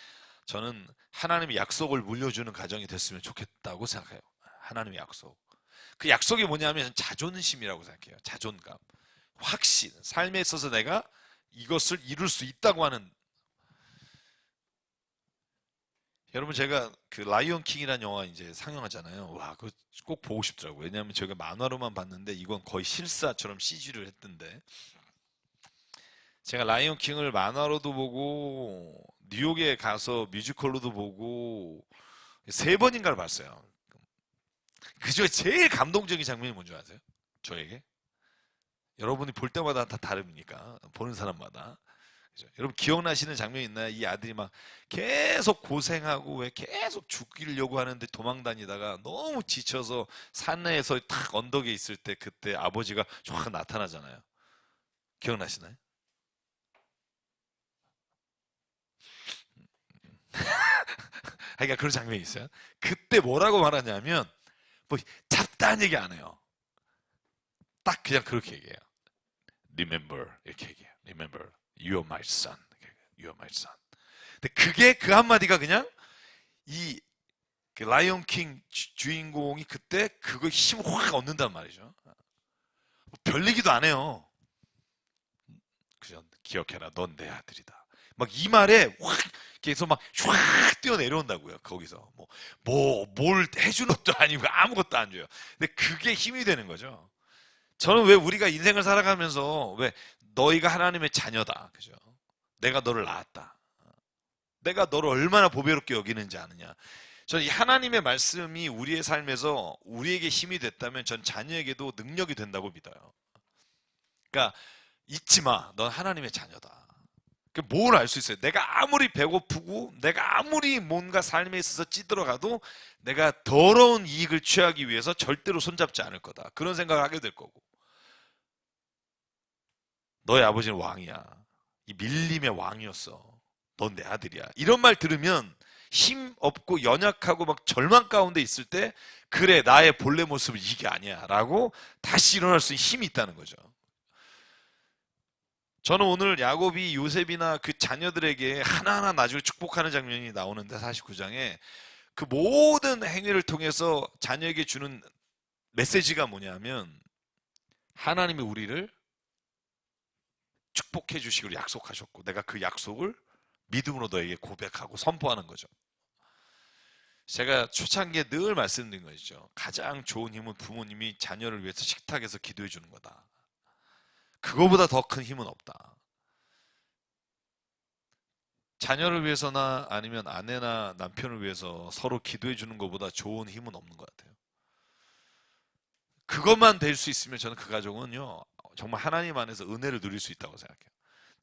저는 하나님의 약속을 물려주는 가정이 됐으면 좋겠다고 생각해요. 하나님의 약속. 그 약속이 뭐냐면 자존심이라고 생각해요. 자존감. 확신. 삶에 있어서 내가 이것을 이룰 수 있다고 하는. 여러분 제가 그 라이온 킹이라는 영화 이제 상영하잖아요. 와, 그거 꼭 보고 싶더라고요. 왜냐하면 제가 만화로만 봤는데 이건 거의 실사처럼 CG를 했던데 제가 라이온 킹을 만화로도 보고 뉴욕에 가서 뮤지컬로도 보고 세 번인가를 봤어요. 그중에 제일 감동적인 장면이 뭔지 아세요? 저에게? 여러분이 볼 때마다 다 다릅니까? 보는 사람마다. 그죠? 여러분 기억나시는 장면 있나요? 이 아들이 막 계속 고생하고 왜 계속 죽이려고 하는데 도망 다니다가 너무 지쳐서 산에서 탁 언덕에 있을 때 그때 아버지가 쫙 나타나잖아요. 기억나시나요? 그러니까 그런 장면이 있어요. 그때 뭐라고 말하냐면 뭐 잡다한 얘기 안 해요. 딱 그냥 그렇게 얘기해요. Remember 이렇게 얘기해요. Remember, you're my son. You're my son. 근데 그게 그 한마디가 그냥 이 라이온 킹 주인공이 그때 그거 힘을 확 얻는단 말이죠. 별 얘기도 안 해요. 그죠? 기억해라, 넌 내 아들이다. 막 이 말에 확 계속 막 쫙 뛰어내려온다고요. 거기서 뭘 해주는 것도 아니고 아무것도 안 줘요. 근데 그게 힘이 되는 거죠. 저는 왜 우리가 인생을 살아가면서 왜 너희가 하나님의 자녀다, 그죠? 내가 너를 낳았다. 내가 너를 얼마나 보배롭게 여기는지 아느냐. 저는 이 하나님의 말씀이 우리의 삶에서 우리에게 힘이 됐다면 전 자녀에게도 능력이 된다고 믿어요. 그러니까 잊지 마. 넌 하나님의 자녀다. 뭘 알 수 있어요? 내가 아무리 배고프고 내가 아무리 뭔가 삶에 있어서 찌들어가도 내가 더러운 이익을 취하기 위해서 절대로 손잡지 않을 거다. 그런 생각을 하게 될 거고. 너의 아버지는 왕이야. 이 밀림의 왕이었어. 넌 내 아들이야. 이런 말 들으면 힘 없고 연약하고 막 절망 가운데 있을 때 그래 나의 본래 모습은 이게 아니야 라고 다시 일어날 수 있는 힘이 있다는 거죠. 저는 오늘 야곱이 요셉이나 그 자녀들에게 하나하나 나중에 축복하는 장면이 나오는데 49장에 그 모든 행위를 통해서 자녀에게 주는 메시지가 뭐냐면 하나님이 우리를 축복해 주시기로 약속하셨고 내가 그 약속을 믿음으로 너에게 고백하고 선포하는 거죠. 제가 초창기에 늘 말씀드린 것이죠. 가장 좋은 힘은 부모님이 자녀를 위해서 식탁에서 기도해 주는 거다. 그거보다 더 큰 힘은 없다. 자녀를 위해서나 아니면 아내나 남편을 위해서 서로 기도해 주는 것보다 좋은 힘은 없는 것 같아요. 그것만 될 수 있으면 저는 그 가정은요, 정말 하나님 안에서 은혜를 누릴 수 있다고 생각해요.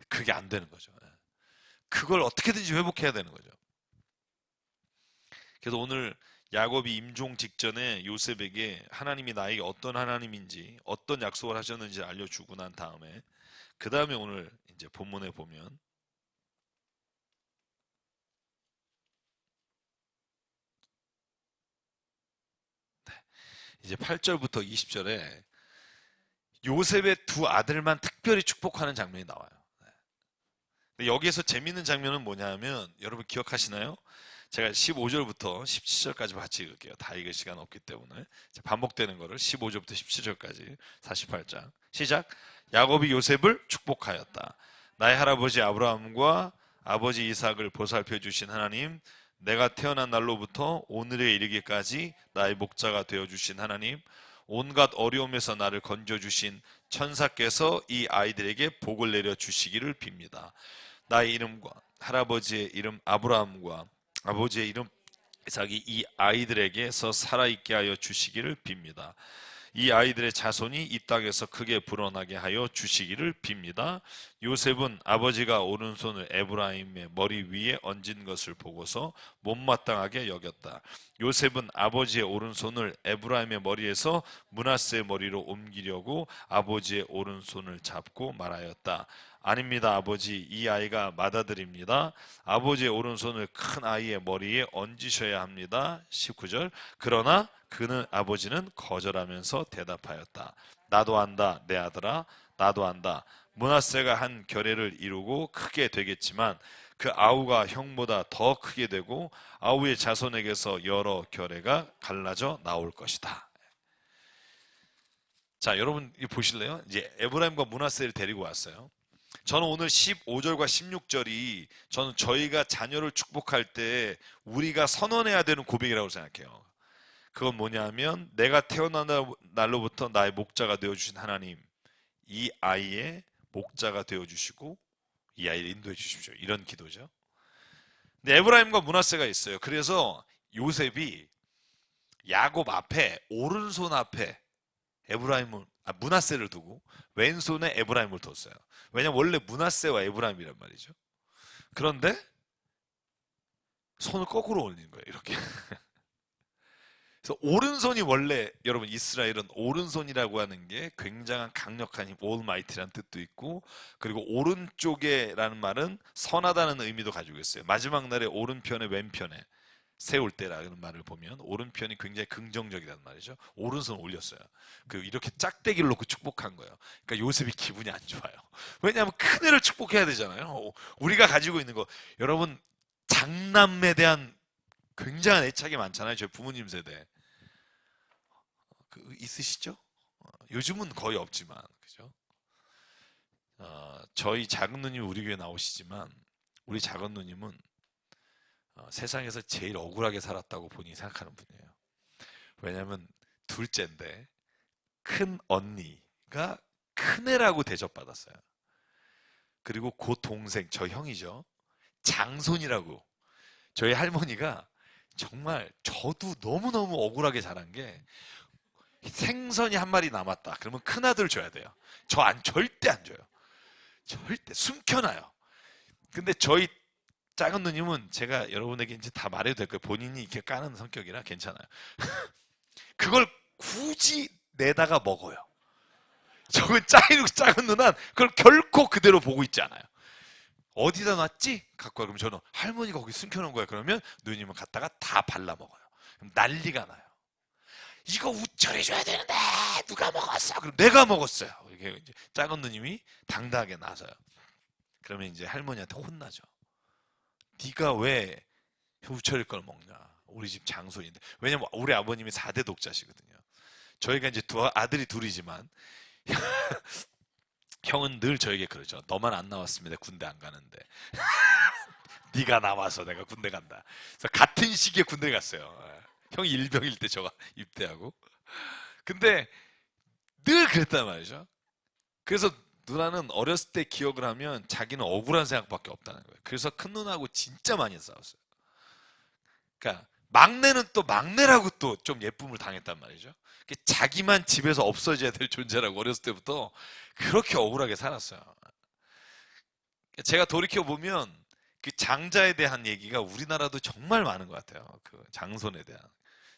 그게 안 되는 거죠. 그걸 어떻게든지 회복해야 되는 거죠. 그래서 오늘 야곱이 임종 직전에 요셉에게 하나님이 나에게 어떤 하나님인지 어떤 약속을 하셨는지 알려주고 난 다음에 그 다음에 오늘 이제 본문에 보면 이제 8절부터 20절에 요셉의 두 아들만 특별히 축복하는 장면이 나와요. 근데 여기에서 재밌는 장면은 뭐냐면 여러분 기억하시나요? 제가 15절부터 17절까지 같이 읽을게요. 다 읽을 시간 없기 때문에 반복되는 거를 15절부터 17절까지 48장 시작. 야곱이 요셉을 축복하였다. 나의 할아버지 아브라함과 아버지 이삭을 보살펴 주신 하나님, 내가 태어난 날로부터 오늘에 이르기까지 나의 목자가 되어 주신 하나님, 온갖 어려움에서 나를 건져 주신 천사께서 이 아이들에게 복을 내려 주시기를 빕니다. 나의 이름과 할아버지의 이름 아브라함과 아버지의 이름 이삭이 이 아이들에게서 살아있게 하여 주시기를 빕니다. 이 아이들의 자손이 이 땅에서 크게 불어나게 하여 주시기를 빕니다. 요셉은 아버지가 오른손을 에브라임의 머리 위에 얹은 것을 보고서 못마땅하게 여겼다. 요셉은 아버지의 오른손을 에브라임의 머리에서 므낫세의 머리로 옮기려고 아버지의 오른손을 잡고 말하였다. 아닙니다, 아버지. 이 아이가 맏아들입니다. 아버지의 오른손을 큰 아이의 머리에 얹으셔야 합니다. 19절. 그러나 그는 아버지는 거절하면서 대답하였다. 나도 안다, 내 아들아. 나도 안다. 므낫세가 한 결례를 이루고 크게 되겠지만 그 아우가 형보다 더 크게 되고 아우의 자손에게서 여러 결례가 갈라져 나올 것이다. 자, 여러분 이거 보실래요? 이제 에브라임과 므낫세를 데리고 왔어요. 저는 오늘 15절과 16절이 저는 저희가 자녀를 축복할 때 우리가 선언해야 되는 고백이라고 생각해요. 그건 뭐냐면 내가 태어난 날로부터 나의 목자가 되어주신 하나님, 이 아이의 목자가 되어주시고 이 아이를 인도해 주십시오. 이런 기도죠. 근데 에브라임과 므낫세가 있어요. 그래서 요셉이 야곱 앞에 오른손 앞에 에브라임을 므낫세를 두고 왼손에 에브라임을 뒀어요. 왜냐면 원래 므낫세와 에브라임이란 말이죠. 그런데 손을 거꾸로 올리는 거예요. 이렇게. 그래서 오른손이 원래 여러분 이스라엘은 오른손이라고 하는 게 굉장한 강력한 힘, 올마이티라는 뜻도 있고 그리고 오른쪽에라는 말은 선하다는 의미도 가지고 있어요. 마지막 날에 오른편에 왼편에 세울 때라는 말을 보면 오른편이 굉장히 긍정적이라는 말이죠. 오른손 올렸어요. 그리고 이렇게 짝대기를 놓고 축복한 거예요. 그러니까 요셉이 기분이 안 좋아요. 왜냐하면 큰 애를 축복해야 되잖아요. 우리가 가지고 있는 거 여러분 장남에 대한 굉장한 애착이 많잖아요. 저희 부모님 세대. 있으시죠? 요즘은 거의 없지만, 그죠? 저희 작은 누님 우리 교회 나오시지만, 우리 작은 누님은 세상에서 제일 억울하게 살았다고 본인이 생각하는 분이에요. 왜냐하면 둘째인데, 큰 언니가 큰애라고 대접받았어요. 그리고 그 동생, 저 형이죠. 장손이라고. 저희 할머니가 정말 저도 너무너무 억울하게 자란 게 생선이 한 마리 남았다. 그러면 큰아들 줘야 돼요. 절대 안 줘요. 절대 숨겨놔요. 근데 저희 작은 누님은 제가 여러분에게 이제 다 말해도 될 거예요. 본인이 이렇게 까는 성격이라 괜찮아요. 그걸 굳이 내다가 먹어요. 저건 작은 누나는 그걸 결코 그대로 보고 있지 않아요. 어디다 놨지? 갖고 와. 그럼 저는 할머니가 거기 숨겨놓은 거야. 그러면 누님은 갖다가 다 발라 먹어요. 그럼 난리가 나요. 이거 우철이 줘야 되는데 누가 먹었어? 그럼 내가 먹었어요. 이게 이제 작은 누님이 당당하게 나서요. 그러면 이제 할머니한테 혼나죠. 네가 왜 우철이 걸 먹냐? 우리 집 장손인데. 왜냐면 우리 아버님이 4대 독자시거든요. 저희가 이제 아들이 둘이지만 형은 늘 저에게 그러죠. 너만 안 나왔습니다. 군대 안 가는데. 네가 나와서 내가 군대 간다. 그래서 같은 시기에 군대 갔어요. 형이 일병일 때 저가 입대하고. 근데 늘 그랬단 말이죠. 그래서 누나는 어렸을 때 기억을 하면 자기는 억울한 생각밖에 없다는 거예요. 그래서 큰 누나하고 진짜 많이 싸웠어요. 그러니까 막내는 또 막내라고 또 좀 예쁨을 당했단 말이죠. 자기만 집에서 없어져야 될 존재라고 어렸을 때부터 그렇게 억울하게 살았어요. 제가 돌이켜 보면 그 장자에 대한 얘기가 우리나라도 정말 많은 것 같아요. 그 장손에 대한.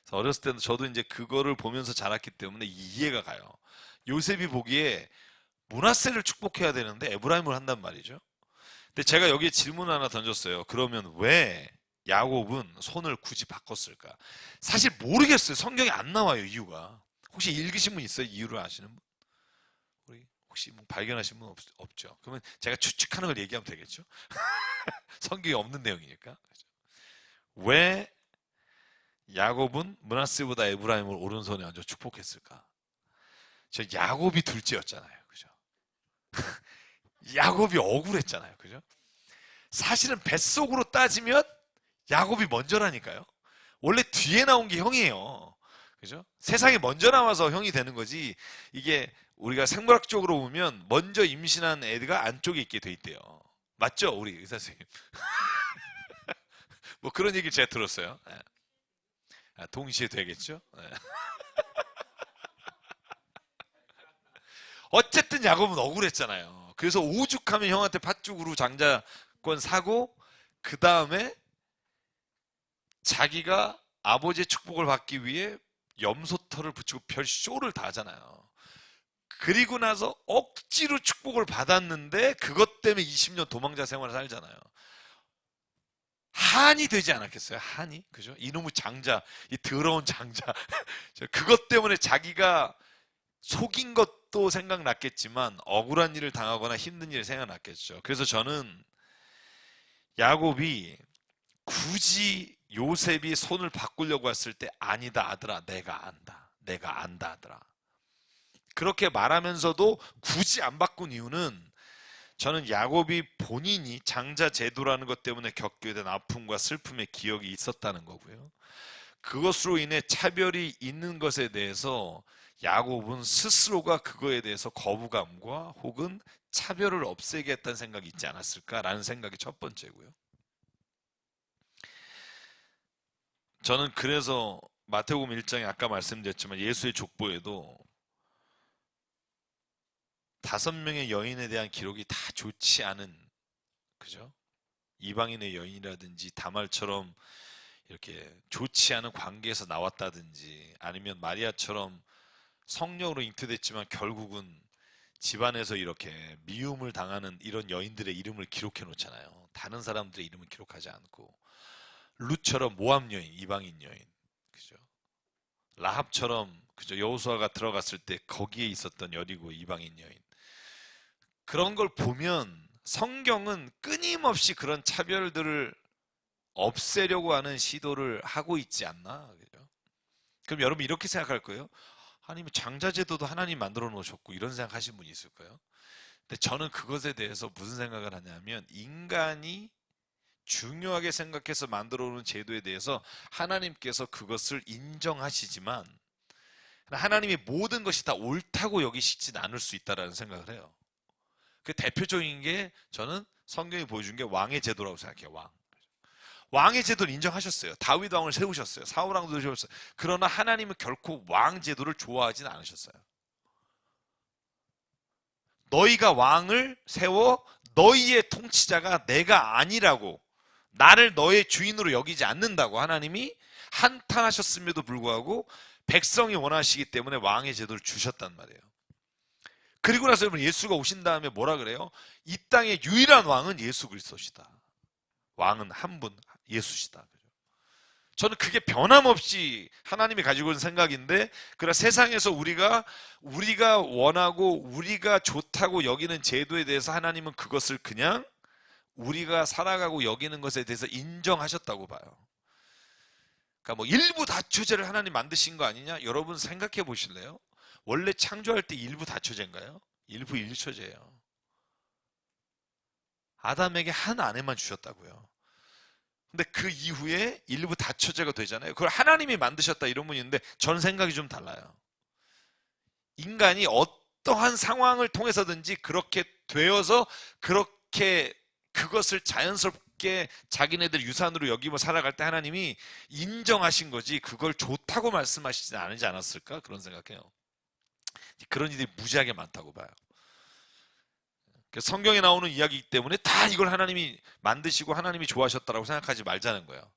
그래서 어렸을 때는 저도 이제 그거를 보면서 자랐기 때문에 이해가 가요. 요셉이 보기에 므낫세를 축복해야 되는데 에브라임을 한단 말이죠. 근데 제가 여기에 질문 하나 던졌어요. 그러면 왜 야곱은 손을 굳이 바꿨을까? 사실 모르겠어요. 성경에 안 나와요, 이유가. 혹시 읽으신 분 있어요? 이유를 아시는 분? 우리 혹시 뭐 발견하신 분 없죠? 그러면 제가 추측하는 걸 얘기하면 되겠죠? 성경에 없는 내용이니까. 왜 야곱은 므낫세보다 에브라임을 오른손에 얹어 축복했을까? 저 야곱이 둘째였잖아요. 그죠? 야곱이 억울했잖아요. 그죠? 사실은 뱃속으로 따지면 야곱이 먼저라니까요. 원래 뒤에 나온 게 형이에요. 그죠? 세상에 먼저 나와서 형이 되는 거지. 이게 우리가 생물학적으로 보면 먼저 임신한 애가 안쪽에 있게 돼 있대요. 맞죠? 우리 의사 선생님. 뭐 그런 얘기를 제가 들었어요. 동시에 되겠죠? 어쨌든 야곱은 억울했잖아요. 그래서 오죽하면 형한테 팥죽으로 장자권 사고 그 다음에 자기가 아버지의 축복을 받기 위해 염소털을 붙이고 별 쇼를 다 하잖아요. 그리고 나서 억지로 축복을 받았는데 그것 때문에 20년 도망자 생활을 살잖아요. 한이 되지 않았겠어요? 한이? 그죠? 이놈의 장자, 이 더러운 장자. 그것 때문에 자기가 속인 것도 생각났겠지만 억울한 일을 당하거나 힘든 일이 생각났겠죠. 그래서 저는 야곱이 굳이 요셉이 손을 바꾸려고 했을 때 아니다 아들아 내가 안다. 내가 안다 아들아. 그렇게 말하면서도 굳이 안 바꾼 이유는 저는 야곱이 본인이 장자 제도라는 것 때문에 겪게 된 아픔과 슬픔의 기억이 있었다는 거고요. 그것으로 인해 차별이 있는 것에 대해서 야곱은 스스로가 그거에 대해서 거부감과 혹은 차별을 없애겠다는 생각이 있지 않았을까라는 생각이 첫 번째고요. 저는 그래서 마태복음 1장에 아까 말씀드렸지만 예수의 족보에도 5명의 여인에 대한 기록이 다 좋지 않은, 그죠? 이방인의 여인이라든지 다말처럼 이렇게 좋지 않은 관계에서 나왔다든지, 아니면 마리아처럼 성령으로 잉태됐지만 결국은 집안에서 이렇게 미움을 당하는 이런 여인들의 이름을 기록해 놓잖아요. 다른 사람들의 이름을 기록하지 않고, 룻처럼 모압 여인, 이방인 여인, 그죠? 라합처럼, 그죠? 여호수아가 들어갔을 때 거기에 있었던 여리고 이방인 여인. 그런 걸 보면 성경은 끊임없이 그런 차별들을 없애려고 하는 시도를 하고 있지 않나? 그죠? 그럼 여러분 이렇게 생각할 거예요. 하나님 장자제도도 하나님 만들어 놓으셨고, 이런 생각 하신 분이 있을까요? 근데 저는 그것에 대해서 무슨 생각을 하냐면, 인간이 중요하게 생각해서 만들어 놓은 제도에 대해서 하나님께서 그것을 인정하시지만, 하나님이 모든 것이 다 옳다고 여기시진 않을 수 있다라는 생각을 해요. 그 대표적인 게, 저는 성경이 보여준 게 왕의 제도라고 생각해요. 왕의 제도를 인정하셨어요. 다윗 왕을 세우셨어요. 사울 왕도 세우셨어요. 그러나 하나님은 결코 왕 제도를 좋아하진 않으셨어요. 너희가 왕을 세워 너희의 통치자가 내가 아니라고, 나를 너의 주인으로 여기지 않는다고 하나님이 한탄하셨음에도 불구하고 백성이 원하시기 때문에 왕의 제도를 주셨단 말이에요. 그리고 나서 여러분, 예수가 오신 다음에 뭐라 그래요? 이 땅의 유일한 왕은 예수 그리스도시다. 왕은 한 분, 예수시다. 저는 그게 변함없이 하나님이 가지고 있는 생각인데, 그러나 세상에서 우리가 원하고 우리가 좋다고 여기는 제도에 대해서 하나님은 그것을 그냥 우리가 살아가고 여기는 것에 대해서 인정하셨다고 봐요. 그러니까 뭐 일부 다처제를 하나님 만드신 거 아니냐? 여러분 생각해 보실래요? 원래 창조할 때 일부 다처제인가요? 일부 일처제예요. 아담에게 한 아내만 주셨다고요. 근데 그 이후에 일부 다처제가 되잖아요. 그걸 하나님이 만드셨다 이런 분이 있는데, 전 생각이 좀 달라요. 인간이 어떠한 상황을 통해서든지 그렇게 되어서 그렇게 그것을 자연스럽게 자기네들 유산으로 여기며 살아갈 때 하나님이 인정하신 거지, 그걸 좋다고 말씀하시지 않지 않았을까? 그런 생각해요. 그런 일이 무지하게 많다고 봐요. 성경에 나오는 이야기이기 때문에 다 이걸 하나님이 만드시고 하나님이 좋아하셨다고 생각하지 말자는 거예요.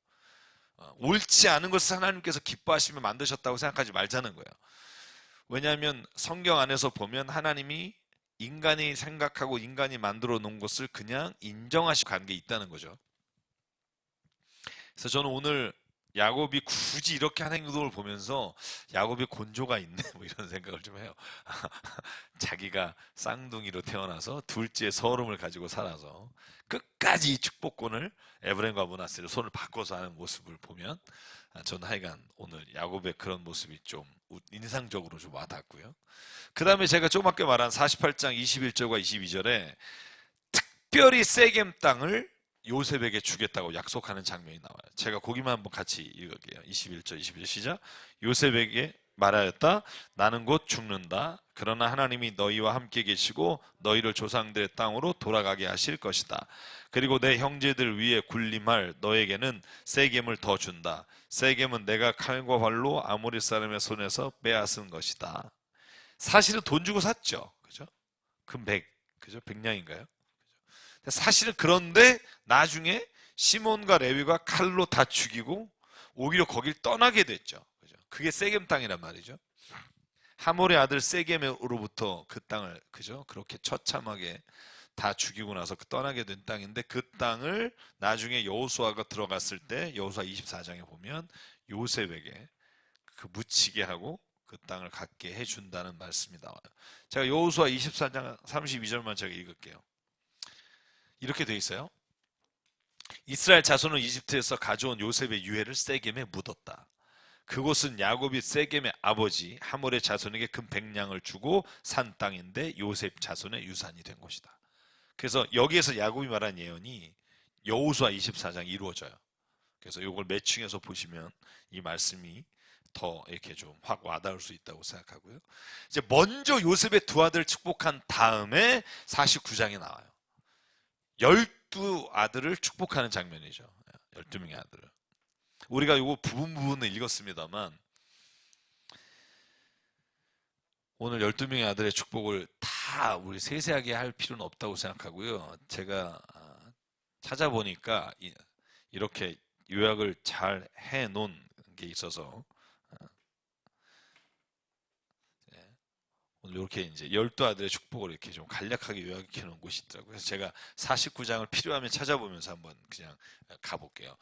옳지 않은 것을 하나님께서 기뻐하시며 만드셨다고 생각하지 말자는 거예요. 왜냐하면 성경 안에서 보면 하나님이 인간이 생각하고 인간이 만들어 놓은 것을 그냥 인정하시고 간 게 있다는 거죠. 그래서 저는 오늘 야곱이 굳이 이렇게 하는 행동을 보면서 야곱이 곤조가 있네, 뭐 이런 생각을 좀 해요. 자기가 쌍둥이로 태어나서 둘째 서름을 가지고 살아서 끝까지 이 축복권을 에브라임과 므낫세를 손을 바꿔서 하는 모습을 보면, 저는 하여간 오늘 야곱의 그런 모습이 좀 인상적으로 좀 와닿고요. 그 다음에 제가 조금 아까 말한 48장 21절과 22절에 특별히 세겜 땅을 요셉에게 주겠다고 약속하는 장면이 나와요. 제가 거기만 한번 같이 읽을게요. 21절, 22절 시작. 요셉에게 말하였다. 나는 곧 죽는다. 그러나 하나님이 너희와 함께 계시고 너희를 조상들의 땅으로 돌아가게 하실 것이다. 그리고 내 형제들 위에 군림할 너에게는 세겜을 더 준다. 세겜은 내가 칼과 활로 아모리 사람의 손에서 빼앗은 것이다. 사실은 돈 주고 샀죠. 그죠? 금100, 그죠? 백냥인가요? 사실은 그런데 나중에 시몬과 레위가 칼로 다 죽이고 오히려 거길 떠나게 됐죠. 그죠? 그게 세겜 땅이란 말이죠. 하몰의 아들 세겜으로부터 그 땅을, 그죠? 그렇게 처참하게 다 죽이고 나서 떠나게 된 땅인데, 그 땅을 나중에 여호수아가 들어갔을 때 여호수아 24장에 보면 요셉에게 그 묻히게 하고 그 땅을 갖게 해준다는 말씀이 나와요. 제가 여호수아 24장 32절만 제가 읽을게요. 이렇게 돼 있어요. 이스라엘 자손은 이집트에서 가져온 요셉의 유해를 세겜에 묻었다. 그곳은 야곱이 세겜의 아버지 하몰의 자손에게 금 100냥을 주고 산 땅인데 요셉 자손의 유산이 된 곳이다. 그래서 여기에서 야곱이 말한 예언이 여호수아 24장이 이루어져요. 그래서 이걸 매칭해서 보시면 이 말씀이 더 이렇게 좀 확 와닿을 수 있다고 생각하고요. 이제 먼저 요셉의 두 아들을 축복한 다음에 49장에 나와요. 12 아들을 축복하는 장면이죠. 12명의 아들을. 우리가 요거 부분을 읽었습니다만 오늘 12명의 아들의 축복을 다 우리 세세하게 할 필요는 없다고 생각하고요. 제가 찾아보니까 이렇게 요약을 잘 해놓은 게 있어서 오늘 이렇게 이제 12아들의 축복을 이렇게 좀 간략하게 요약해 놓은 곳이 있더라고요. 그래서 제가 49장을 필요하면 찾아보면서 한번 그냥 가볼게요.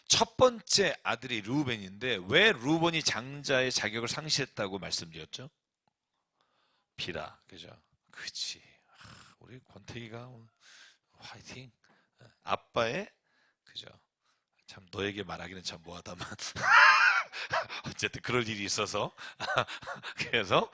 첫 번째 아들이 르우벤인데 왜 르우벤이 장자의 자격을 상실했다고 말씀드렸죠? 비라, 그죠? 그치. 우리 권태기가 화이팅. 아빠의, 그죠? 참 너에게 말하기는 참 뭐하다만 어쨌든 그럴 일이 있어서 그래서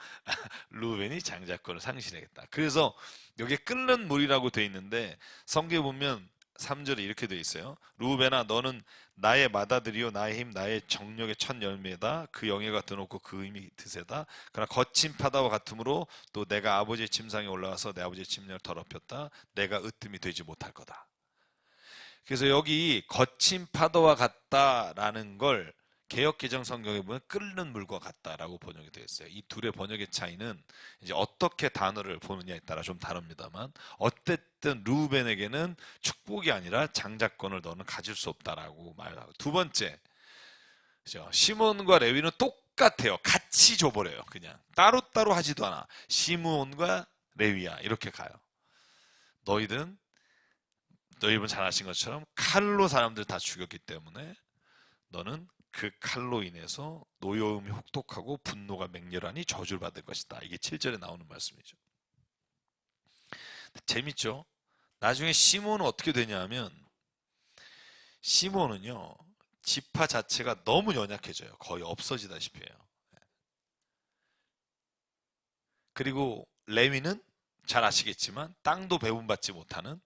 루벤이 장자권을 상실하겠다. 그래서 여기에 끓는 물이라고 돼 있는데 성경에 보면 3절에 이렇게 돼 있어요. 루벤아 너는 나의 맏아들이요 나의 힘 나의 정력의 첫 열매다. 그 영예가 드높고 그 힘이 드세다. 그러나 거친 바다와 같으므로 또 내가 아버지의 침상에 올라와서 내 아버지의 침략을 더럽혔다. 내가 으뜸이 되지 못할 거다. 그래서 여기 거친 파도와 같다라는 걸 개역개정 성경에 보면 끓는 물과 같다라고 번역이 되어 있어요. 이 둘의 번역의 차이는 이제 어떻게 단어를 보느냐에 따라 좀 다릅니다만 어쨌든 루벤에게는 축복이 아니라 장자권을 너는 가질 수 없다라고 말하고 두 번째 그죠? 시몬과 레위는 똑같아요. 같이 줘버려요. 그냥 따로따로 하지도 않아. 시몬과 레위야 이렇게 가요. 너희들은 여러분 잘 아신 것처럼 칼로 사람들 다 죽였기 때문에 너는 그 칼로 인해서 노여움이 혹독하고 분노가 맹렬하니 저주를 받을 것이다. 이게 7절에 나오는 말씀이죠. 재밌죠? 나중에 시몬은 어떻게 되냐 하면 시몬은요 지파 자체가 너무 연약해져요. 거의 없어지다시피 해요. 그리고 레위는 잘 아시겠지만 땅도 배분받지 못하는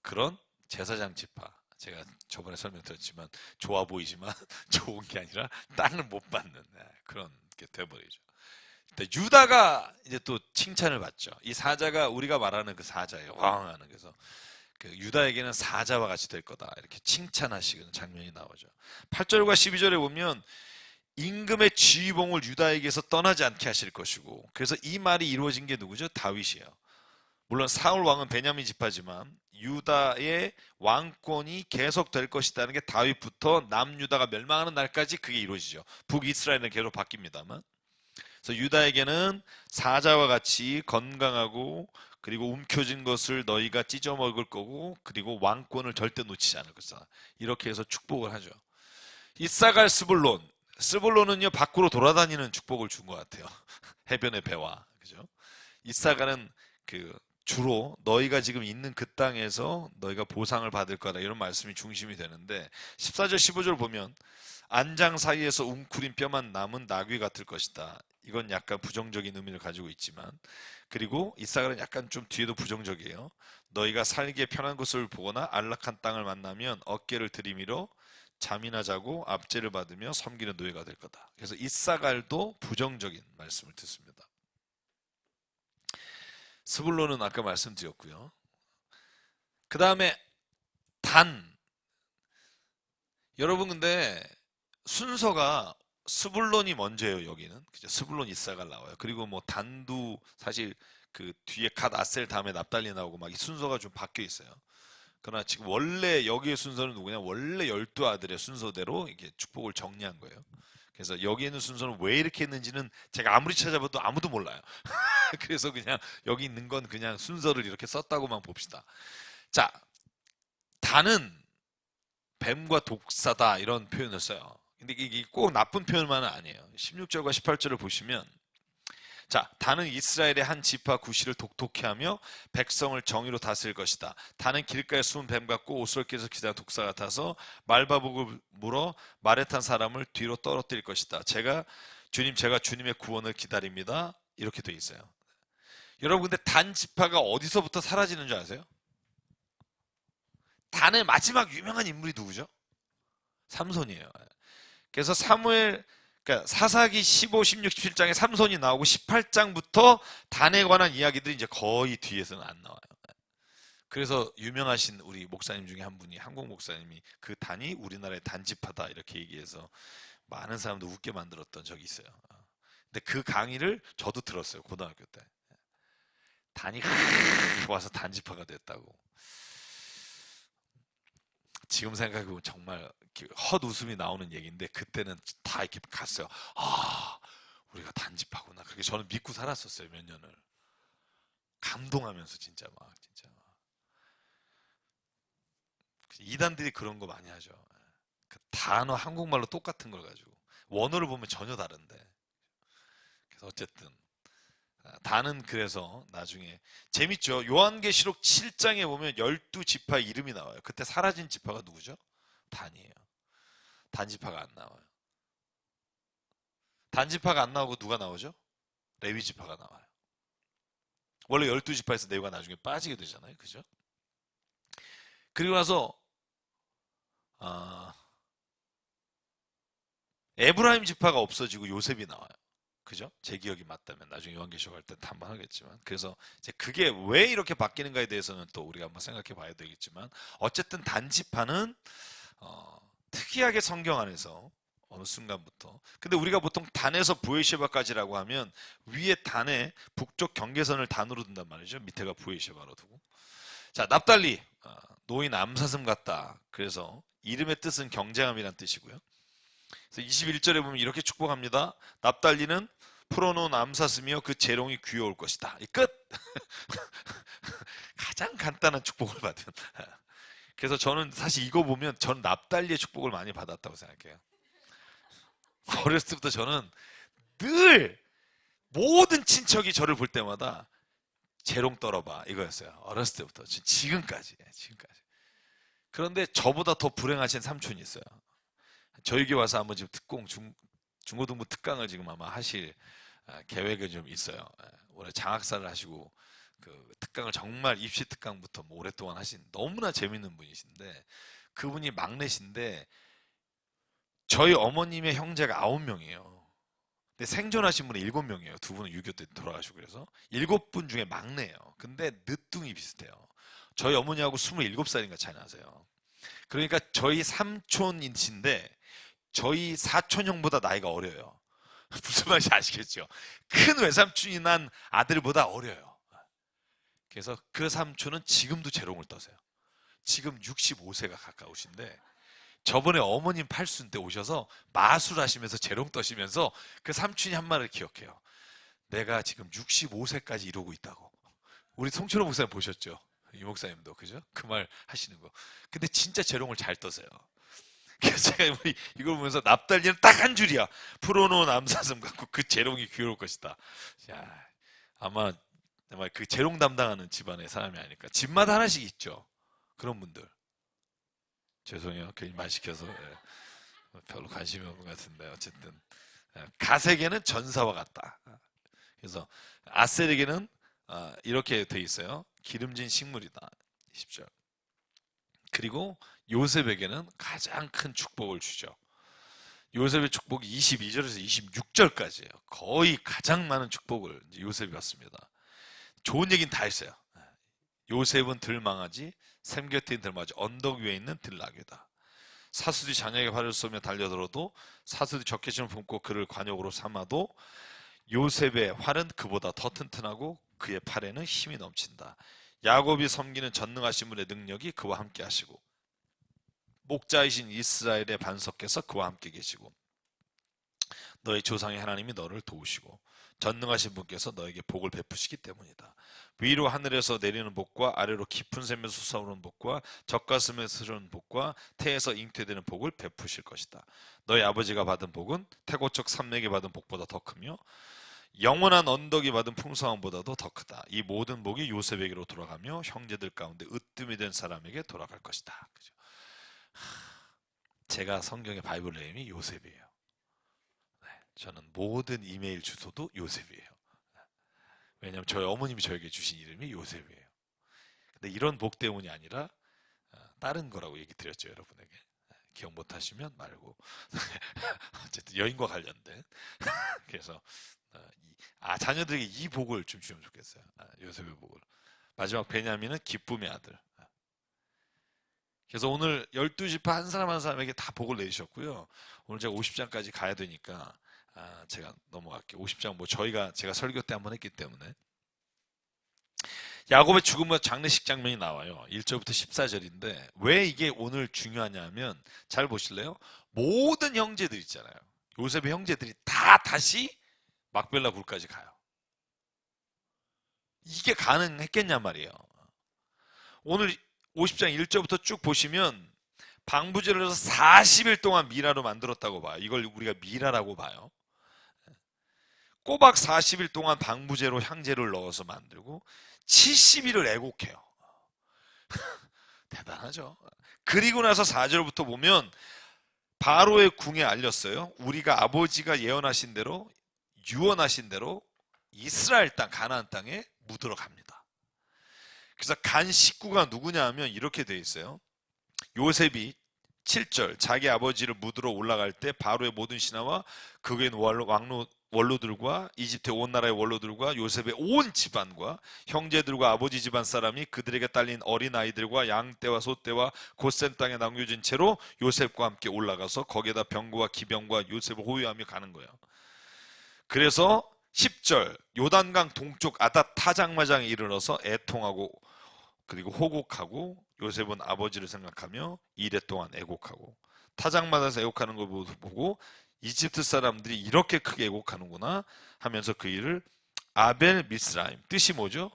그런 제사장 지파. 제가 저번에 설명드렸지만 좋아 보이지만 좋은 게 아니라 땅을 못 받는 그런 게 돼버리죠. 유다가 이제 또 칭찬을 받죠. 이 사자가 우리가 말하는 그 사자예요. 왕하는 그래서 그 유다에게는 사자와 같이 될 거다. 이렇게 칭찬하시는 장면이 나오죠. 8절과 12절에 보면 임금의 지휘봉을 유다에게서 떠나지 않게 하실 것이고 그래서 이 말이 이루어진 게 누구죠? 다윗이에요. 물론 사울 왕은 베냐민 지파지만 유다의 왕권이 계속될 것이라는 게 다윗부터 남유다가 멸망하는 날까지 그게 이루어지죠. 북이스라엘은 계속 바뀝니다만. 그래서 유다에게는 사자와 같이 건강하고 그리고 움켜진 것을 너희가 찢어 먹을 거고 그리고 왕권을 절대 놓치지 않을 것이다. 이렇게 해서 축복을 하죠. 이사갈 스불론은요 밖으로 돌아다니는 축복을 준 것 같아요. 해변의 배와 그죠? 이사갈은 그 주로 너희가 지금 있는 그 땅에서 너희가 보상을 받을 거다 이런 말씀이 중심이 되는데 14절 15절 보면 안장 사이에서 웅크린 뼈만 남은 나귀 같을 것이다. 이건 약간 부정적인 의미를 가지고 있지만 그리고 이사갈은 약간 좀 뒤에도 부정적이에요. 너희가 살기에 편한 곳을 보거나 안락한 땅을 만나면 어깨를 들이밀어 잠이나 자고 압제를 받으며 섬기는 노예가 될 거다. 그래서 이사갈도 부정적인 말씀을 듣습니다. 스불론은 아까 말씀드렸고요. 그 다음에 단. 여러분 근데 순서가 스불론이 먼저예요. 여기는 그죠? 스불론 이사갈 나와요. 그리고 뭐 단도 사실 그 뒤에 갓 아셀 다음에 납달리 나오고 막 이 순서가 좀 바뀌어 있어요. 그러나 지금 원래 여기의 순서는 누구냐? 원래 12아들의 순서대로 이렇게 축복을 정리한 거예요. 그래서 여기 있는 순서는 왜 이렇게 했는지는 제가 아무리 찾아봐도 아무도 몰라요. 그래서 그냥 여기 있는 건 그냥 순서를 이렇게 썼다고만 봅시다. 자, 단은 뱀과 독사다 이런 표현을 써요. 근데 이게 꼭 나쁜 표현만은 아니에요. 16절과 18절을 보시면 자, 단은 이스라엘의 한 지파 구시를 독토케 하며 백성을 정의로 다스릴 것이다. 단은 길가에 숨은 뱀 같고 오스럽게서 기자 독사 같아서 말바복을 물어 말에 탄 사람을 뒤로 떨어뜨릴 것이다. 제가 주님의 구원을 기다립니다. 이렇게 돼 있어요. 여러분 근데 단 지파가 어디서부터 사라지는 줄 아세요? 단의 마지막 유명한 인물이 누구죠? 삼손이에요. 그래서 그러니까 사사기 15, 16, 17장에 삼손이 나오고 18장부터 단에 관한 이야기들이 이제 거의 뒤에서는 안 나와요. 그래서 유명하신 우리 목사님 중에 한 분이, 한국 목사님이 그 단이 우리나라의 단지파다 이렇게 얘기해서 많은 사람도 웃게 만들었던 적이 있어요. 근데 그 강의를 저도 들었어요. 고등학교 때. 단이 와서 단지파가 됐다고. 지금 생각해보면 정말 헛웃음이 나오는 얘기인데 그때는 다 이렇게 갔어요. 아, 우리가 단지파구나. 그렇게 저는 믿고 살았었어요. 몇 년을. 감동하면서 진짜 막 진짜 막. 이단들이 그런 거 많이 하죠. 그 단어 한국말로 똑같은 걸 가지고 원어를 보면 전혀 다른데. 그래서 어쨌든 단은 그래서 나중에 재밌죠. 요한계시록 7장에 보면 12지파 이름이 나와요. 그때 사라진 지파가 누구죠? 단이에요. 단지파가 안 나와요. 단지파가 안 나오고 누가 나오죠? 레위지파가 나와요. 원래 12지파에서 레위가 나중에 빠지게 되잖아요. 그죠? 그리고 나서 아, 에브라임 지파가 없어지고 요셉이 나와요. 그죠? 제 기억이 맞다면 나중에 요한계시록 할 때 한번 하겠지만, 그래서 이제 그게 왜 이렇게 바뀌는가에 대해서는 또 우리가 한번 생각해 봐야 되겠지만, 어쨌든 단지파는 특이하게 성경 안에서 어느 순간부터, 근데 우리가 보통 단에서 부에시바까지라고 하면 위에 단에 북쪽 경계선을 단으로 둔단 말이죠. 밑에가 부에시바로 두고. 자, 납달리, 노인 암사슴 같다. 그래서 이름의 뜻은 경쟁함이란 뜻이고요. 그래서 21절에 보면 이렇게 축복합니다. 납달리는 풀어놓은 암사슴이여 그 재롱이 귀여울 것이다. 이 끝! 가장 간단한 축복을 받은. 그래서 저는 사실 이거 보면 전 납달리의 축복을 많이 받았다고 생각해요. 어렸을 때부터 저는 늘 모든 친척이 저를 볼 때마다 재롱 떨어봐 이거였어요. 어렸을 때부터 지금까지. 그런데 저보다 더 불행하신 삼촌이 있어요. 저에게 와서 한번 지금 중고등부 특강을 지금 아마 하실 계획이 좀 있어요. 올해 장학사를 하시고 그 특강을 정말 입시 특강부터 뭐 오랫동안 하신 너무나 재밌는 분이신데, 그분이 막내신데 저희 어머님의 형제가 9명이에요. 근데 생존하신 분이 7명이에요. 두 분은 6.25 때 돌아가시고. 그래서 7분 중에 막내예요. 근데 늦둥이 비슷해요. 저희 어머니하고 27살인가 차이 나세요. 그러니까 저희 삼촌이신데 저희 사촌 형보다 나이가 어려요. 무슨 말인지 아시겠죠? 큰 외삼촌이 난 아들보다 어려요. 그래서 그 삼촌은 지금도 재롱을 떠세요. 지금 65세가 가까우신데 저번에 어머님 팔순 때 오셔서 마술하시면서 재롱 떠시면서 그 삼촌이 한 말을 기억해요. 내가 지금 65세까지 이러고 있다고. 우리 송철호 목사님 보셨죠? 이 목사님도 그죠? 그 말 하시는 거. 근데 진짜 재롱을 잘 떠세요. 그래서 제가 이걸 보면서 납달리는 딱 한 줄이야. 풀어놓은 암사슴 갖고 그 재롱이 귀여울 것이다. 야, 아마 그 재롱 담당하는 집안의 사람이 아닐까. 집마다 하나씩 있죠. 그런 분들. 죄송해요. 괜히 말 시켜서. 예. 별로 관심이 없는 것 같은데 어쨌든 갓에게는 전사와 같다. 그래서 아셀에게는 이렇게 돼 있어요. 기름진 식물이다. 20절. 그리고 요셉에게는 가장 큰 축복을 주죠. 요셉의 축복이 22절에서 26절까지예요. 거의 가장 많은 축복을 요셉이 받습니다. 좋은 얘기는 다 했어요. 요셉은 들망하지, 샘 곁에 있는 들망하지, 언덕 위에 있는 들나귀다. 사수들이 자녀에게 활을 쏘며 달려들어도, 사수들이 적개심을 품고 그를 관역으로 삼아도 요셉의 활은 그보다 더 튼튼하고 그의 팔에는 힘이 넘친다. 야곱이 섬기는 전능하신 분의 능력이 그와 함께 하시고, 목자이신 이스라엘의 반석께서 그와 함께 계시고, 너의 조상의 하나님이 너를 도우시고 전능하신 분께서 너에게 복을 베푸시기 때문이다. 위로 하늘에서 내리는 복과 아래로 깊은 샘에서 솟아오르는 복과 젖가슴에서 흐르는 복과 태에서 잉태되는 복을 베푸실 것이다. 너의 아버지가 받은 복은 태고적 산맥이 받은 복보다 더 크며 영원한 언덕이 받은 풍성함보다도 더 크다. 이 모든 복이 요셉에게로 돌아가며 형제들 가운데 으뜸이 된 사람에게 돌아갈 것이다. 그죠? 제가 성경의 바이블 네임이 요셉이에요. 저는 모든 이메일 주소도 요셉이에요. 왜냐하면 저희 어머님이 저에게 주신 이름이 요셉이에요. 근데 이런 복 때문이 아니라 다른 거라고 얘기 드렸죠, 여러분에게. 기억 못 하시면 말고. 어쨌든 여인과 관련된. 그래서 자녀들에게 이 복을 좀 주면 좋겠어요. 요셉의 복을. 마지막 베냐민은 기쁨의 아들. 그래서 오늘 12지파 한 사람 한 사람에게 다 복을 내주셨고요. 오늘 제가 50장까지 가야 되니까 제가 넘어갈게요. 50장 제가 설교 때 한번 했기 때문에. 야곱의 죽음과 장례식 장면이 나와요. 1절부터 14절인데 왜 이게 오늘 중요하냐면 잘 보실래요? 모든 형제들 있잖아요. 요셉의 형제들이 다 다시 막벨라 굴까지 가요. 이게 가능했겠냐 말이에요. 오늘 50장 1절부터 쭉 보시면 방부제를 해서 40일 동안 미라로 만들었다고 봐요. 이걸 우리가 미라라고 봐요. 꼬박 40일 동안 방부제로 향제를 넣어서 만들고 70일을 애곡해요. 대단하죠. 그리고 나서 4절부터 보면 바로의 궁에 알렸어요. 우리가 아버지가 예언하신 대로 유언하신 대로 이스라엘 땅 가나안 땅에 묻으러 갑니다. 그래서 간 식구가 누구냐 하면 이렇게 돼 있어요. 요셉이 7절 자기 아버지를 묻으러 올라갈 때 바로의 모든 신하와 그의 원로들과 이집트의 온 나라의 원로들과 요셉의 온 집안과 형제들과 아버지 집안 사람이 그들에게 딸린 어린아이들과 양떼와 소떼와 고센 땅에 남겨진 채로 요셉과 함께 올라가서 거기에다 병거와 기병과 요셉을 호위하며 가는 거예요. 그래서 10절 요단강 동쪽 아닷 타장마장에 이르러서 애통하고 그리고 호곡하고 요셉은 아버지를 생각하며 이레 동안 애곡하고 타작마다에서 애곡하는 걸 보고 이집트 사람들이 이렇게 크게 애곡하는구나 하면서 그 일을 아벨 미스라임 뜻이 뭐죠?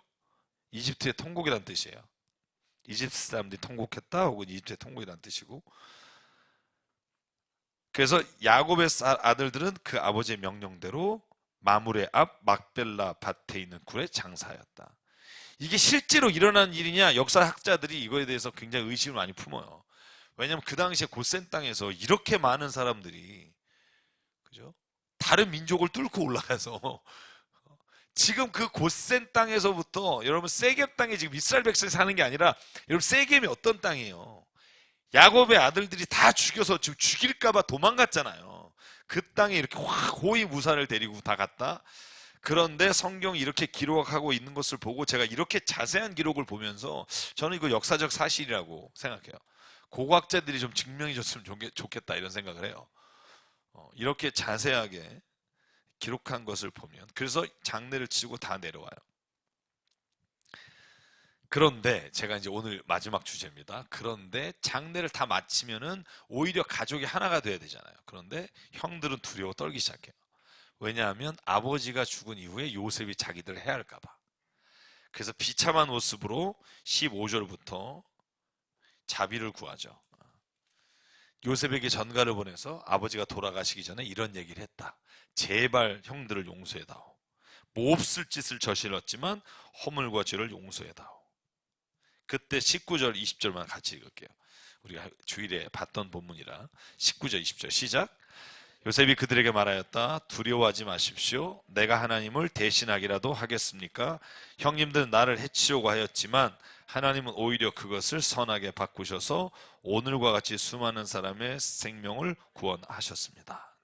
이집트의 통곡이란 뜻이에요. 이집트 사람들이 통곡했다 혹은 이집트의 통곡이란 뜻이고 그래서 야곱의 아들들은 그 아버지의 명령대로 마물의 앞 막벨라 밭에 있는 굴에 장사하였다. 이게 실제로 일어난 일이냐 역사학자들이 이거에 대해서 굉장히 의심을 많이 품어요. 왜냐하면 그 당시에 고센 땅에서 이렇게 많은 사람들이 그죠? 다른 민족을 뚫고 올라가서 지금 그 고센 땅에서부터 여러분 세겜 땅에 지금 이스라엘 백성이 사는 게 아니라 여러분 세겜이 어떤 땅이에요? 야곱의 아들들이 다 죽여서 지금 죽일까봐 도망갔잖아요. 그 땅에 이렇게 호위무사를 데리고 다 갔다. 그런데 성경이 이렇게 기록하고 있는 것을 보고 제가 이렇게 자세한 기록을 보면서 저는 이거 역사적 사실이라고 생각해요. 고고학자들이 좀 증명해 줬으면 좋겠다 이런 생각을 해요. 이렇게 자세하게 기록한 것을 보면 그래서 장례를 치고 다 내려와요. 그런데 제가 이제 오늘 마지막 주제입니다. 그런데 장례를 다 마치면은 오히려 가족이 하나가 돼야 되잖아요. 그런데 형들은 두려워 떨기 시작해요. 왜냐하면 아버지가 죽은 이후에 요셉이 자기들 해야 할까봐. 그래서 비참한 모습으로 15절부터 자비를 구하죠. 요셉에게 전가를 보내서 아버지가 돌아가시기 전에 이런 얘기를 했다. 제발 형들을 용서해다오. 몹쓸 짓을 저질렀지만 허물과 죄를 용서해다오. 그때 19절 20절만 같이 읽을게요. 우리가 주일에 봤던 본문이라 19절 20절 시작. 요셉이 그들에게 말하였다. 두려워하지 마십시오. 내가 하나님을 대신하기라도 하겠습니까? 형님들은 나를 해치려고 하였지만 하나님은 오히려 그것을 선하게 바꾸셔서 오늘과 같이 수많은 사람의 생명을 구원하셨습니다.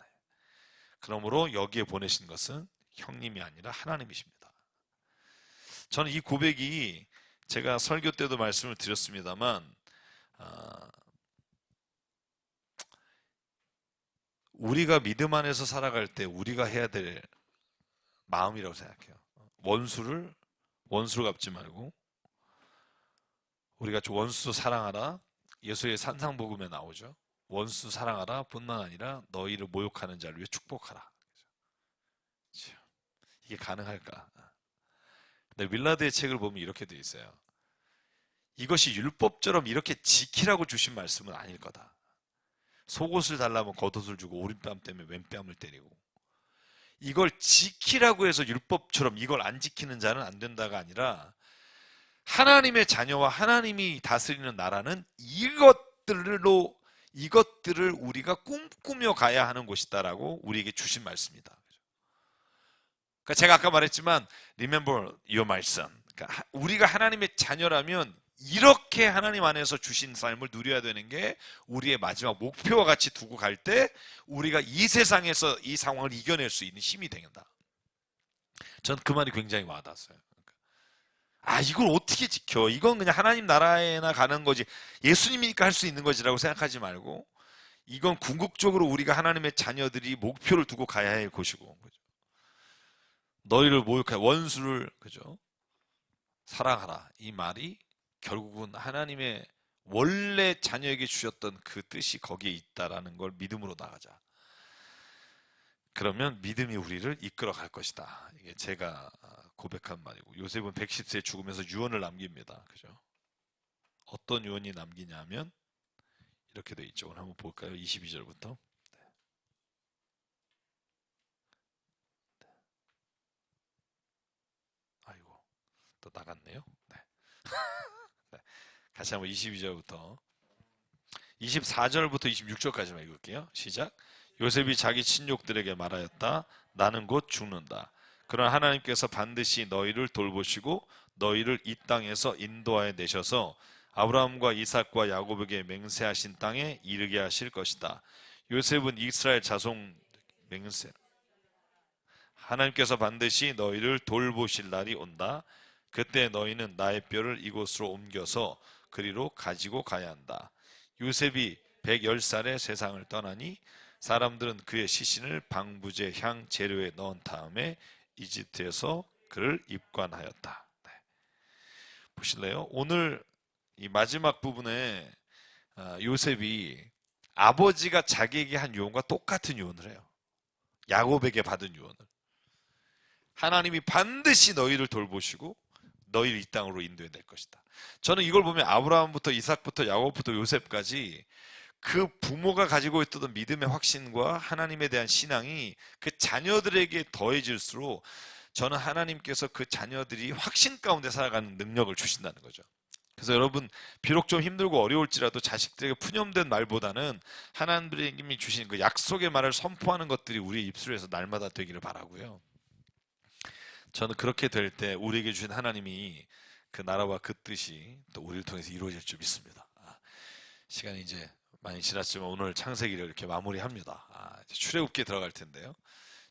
그러므로 여기에 보내신 것은 형님이 아니라 하나님이십니다. 저는 이 고백이 제가 설교 때도 말씀을 드렸습니다만 우리가 믿음 안에서 살아갈 때 우리가 해야 될 마음이라고 생각해요. 원수를 갚지 말고 우리가 원수 사랑하라. 예수의 산상복음에 나오죠. 원수 사랑하라 뿐만 아니라 너희를 모욕하는 자를 위해 축복하라. 이게 가능할까? 근데 윌라드의 책을 보면 이렇게 돼 있어요. 이것이 율법처럼 이렇게 지키라고 주신 말씀은 아닐 거다. 속옷을 달라면 겉옷을 주고 오른뺨 때문에 왼뺨을 때리고 이걸 지키라고 해서 율법처럼 이걸 안 지키는 자는 안 된다가 아니라 하나님의 자녀와 하나님이 다스리는 나라는 이것들을 우리가 꿈꾸며 가야 하는 곳이다라고 우리에게 주신 말씀이다. 그러니까 제가 아까 말했지만 Remember your my son. 그러니까 우리가 하나님의 자녀라면 이렇게 하나님 안에서 주신 삶을 누려야 되는 게 우리의 마지막 목표와 같이 두고 갈 때 우리가 이 세상에서 이 상황을 이겨낼 수 있는 힘이 된다. 전 그 말이 굉장히 와닿았어요. 아, 이걸 어떻게 지켜? 이건 그냥 하나님 나라에나 가는 거지. 예수님이니까 할 수 있는 거지라고 생각하지 말고, 이건 궁극적으로 우리가 하나님의 자녀들이 목표를 두고 가야 할 곳이고, 그죠? 너희를 모욕할 원수를, 그죠? 사랑하라. 이 말이 결국은 하나님의 원래 자녀에게 주셨던 그 뜻이 거기에 있다라는 걸 믿음으로 나가자. 그러면 믿음이 우리를 이끌어 갈 것이다. 이게 제가 고백한 말이고, 요셉은 110세에 죽으면서 유언을 남깁니다. 그죠? 어떤 유언이 남기냐면 이렇게 돼 있죠. 오늘 한번 볼까요? 22절부터. 아이고, 또 나갔네요. 네. 네. 같이 한번 22절부터 24절부터 26절까지만 읽을게요. 시작. 요셉이 자기 친족들에게 말하였다. 나는 곧 죽는다. 그러나 하나님께서 반드시 너희를 돌보시고 너희를 이 땅에서 인도하여 내셔서 아브라함과 이삭과 야곱에게 맹세하신 땅에 이르게 하실 것이다. 요셉은 이스라엘 자손 맹세 하나님께서 반드시 너희를 돌보실 날이 온다. 그때 너희는 나의 뼈를 이곳으로 옮겨서 그리로 가지고 가야 한다. 요셉이 110살에 세상을 떠나니 사람들은 그의 시신을 방부제 향 재료에 넣은 다음에 이집트에서 그를 입관하였다. 네. 보실래요? 오늘 이 마지막 부분에 요셉이 아버지가 자기에게 한 유언과 똑같은 유언을 해요. 야곱에게 받은 유언을. 하나님이 반드시 너희를 돌보시고 너희를 이 땅으로 인도해 낼 것이다. 저는 이걸 보면 아브라함부터 이삭부터 야곱부터 요셉까지 그 부모가 가지고 있던 믿음의 확신과 하나님에 대한 신앙이 그 자녀들에게 더해질수록 저는 하나님께서 그 자녀들이 확신 가운데 살아가는 능력을 주신다는 거죠. 그래서 여러분, 비록 좀 힘들고 어려울지라도 자식들에게 푸념된 말보다는 하나님이 주신 그 약속의 말을 선포하는 것들이 우리의 입술에서 날마다 되기를 바라고요. 저는 그렇게 될 때 우리에게 주신 하나님이 그 나라와 그 뜻이 또 우리를 통해서 이루어질 줄 믿습니다. 시간이 이제 많이 지났지만 오늘 창세기를 이렇게 마무리합니다. 이제 출애굽기에 들어갈 텐데요.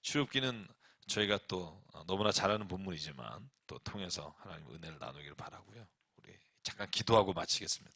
출애굽기는 저희가 또 너무나 잘하는 본문이지만 또 통해서 하나님 은혜를 나누기를 바라고요. 우리 잠깐 기도하고 마치겠습니다.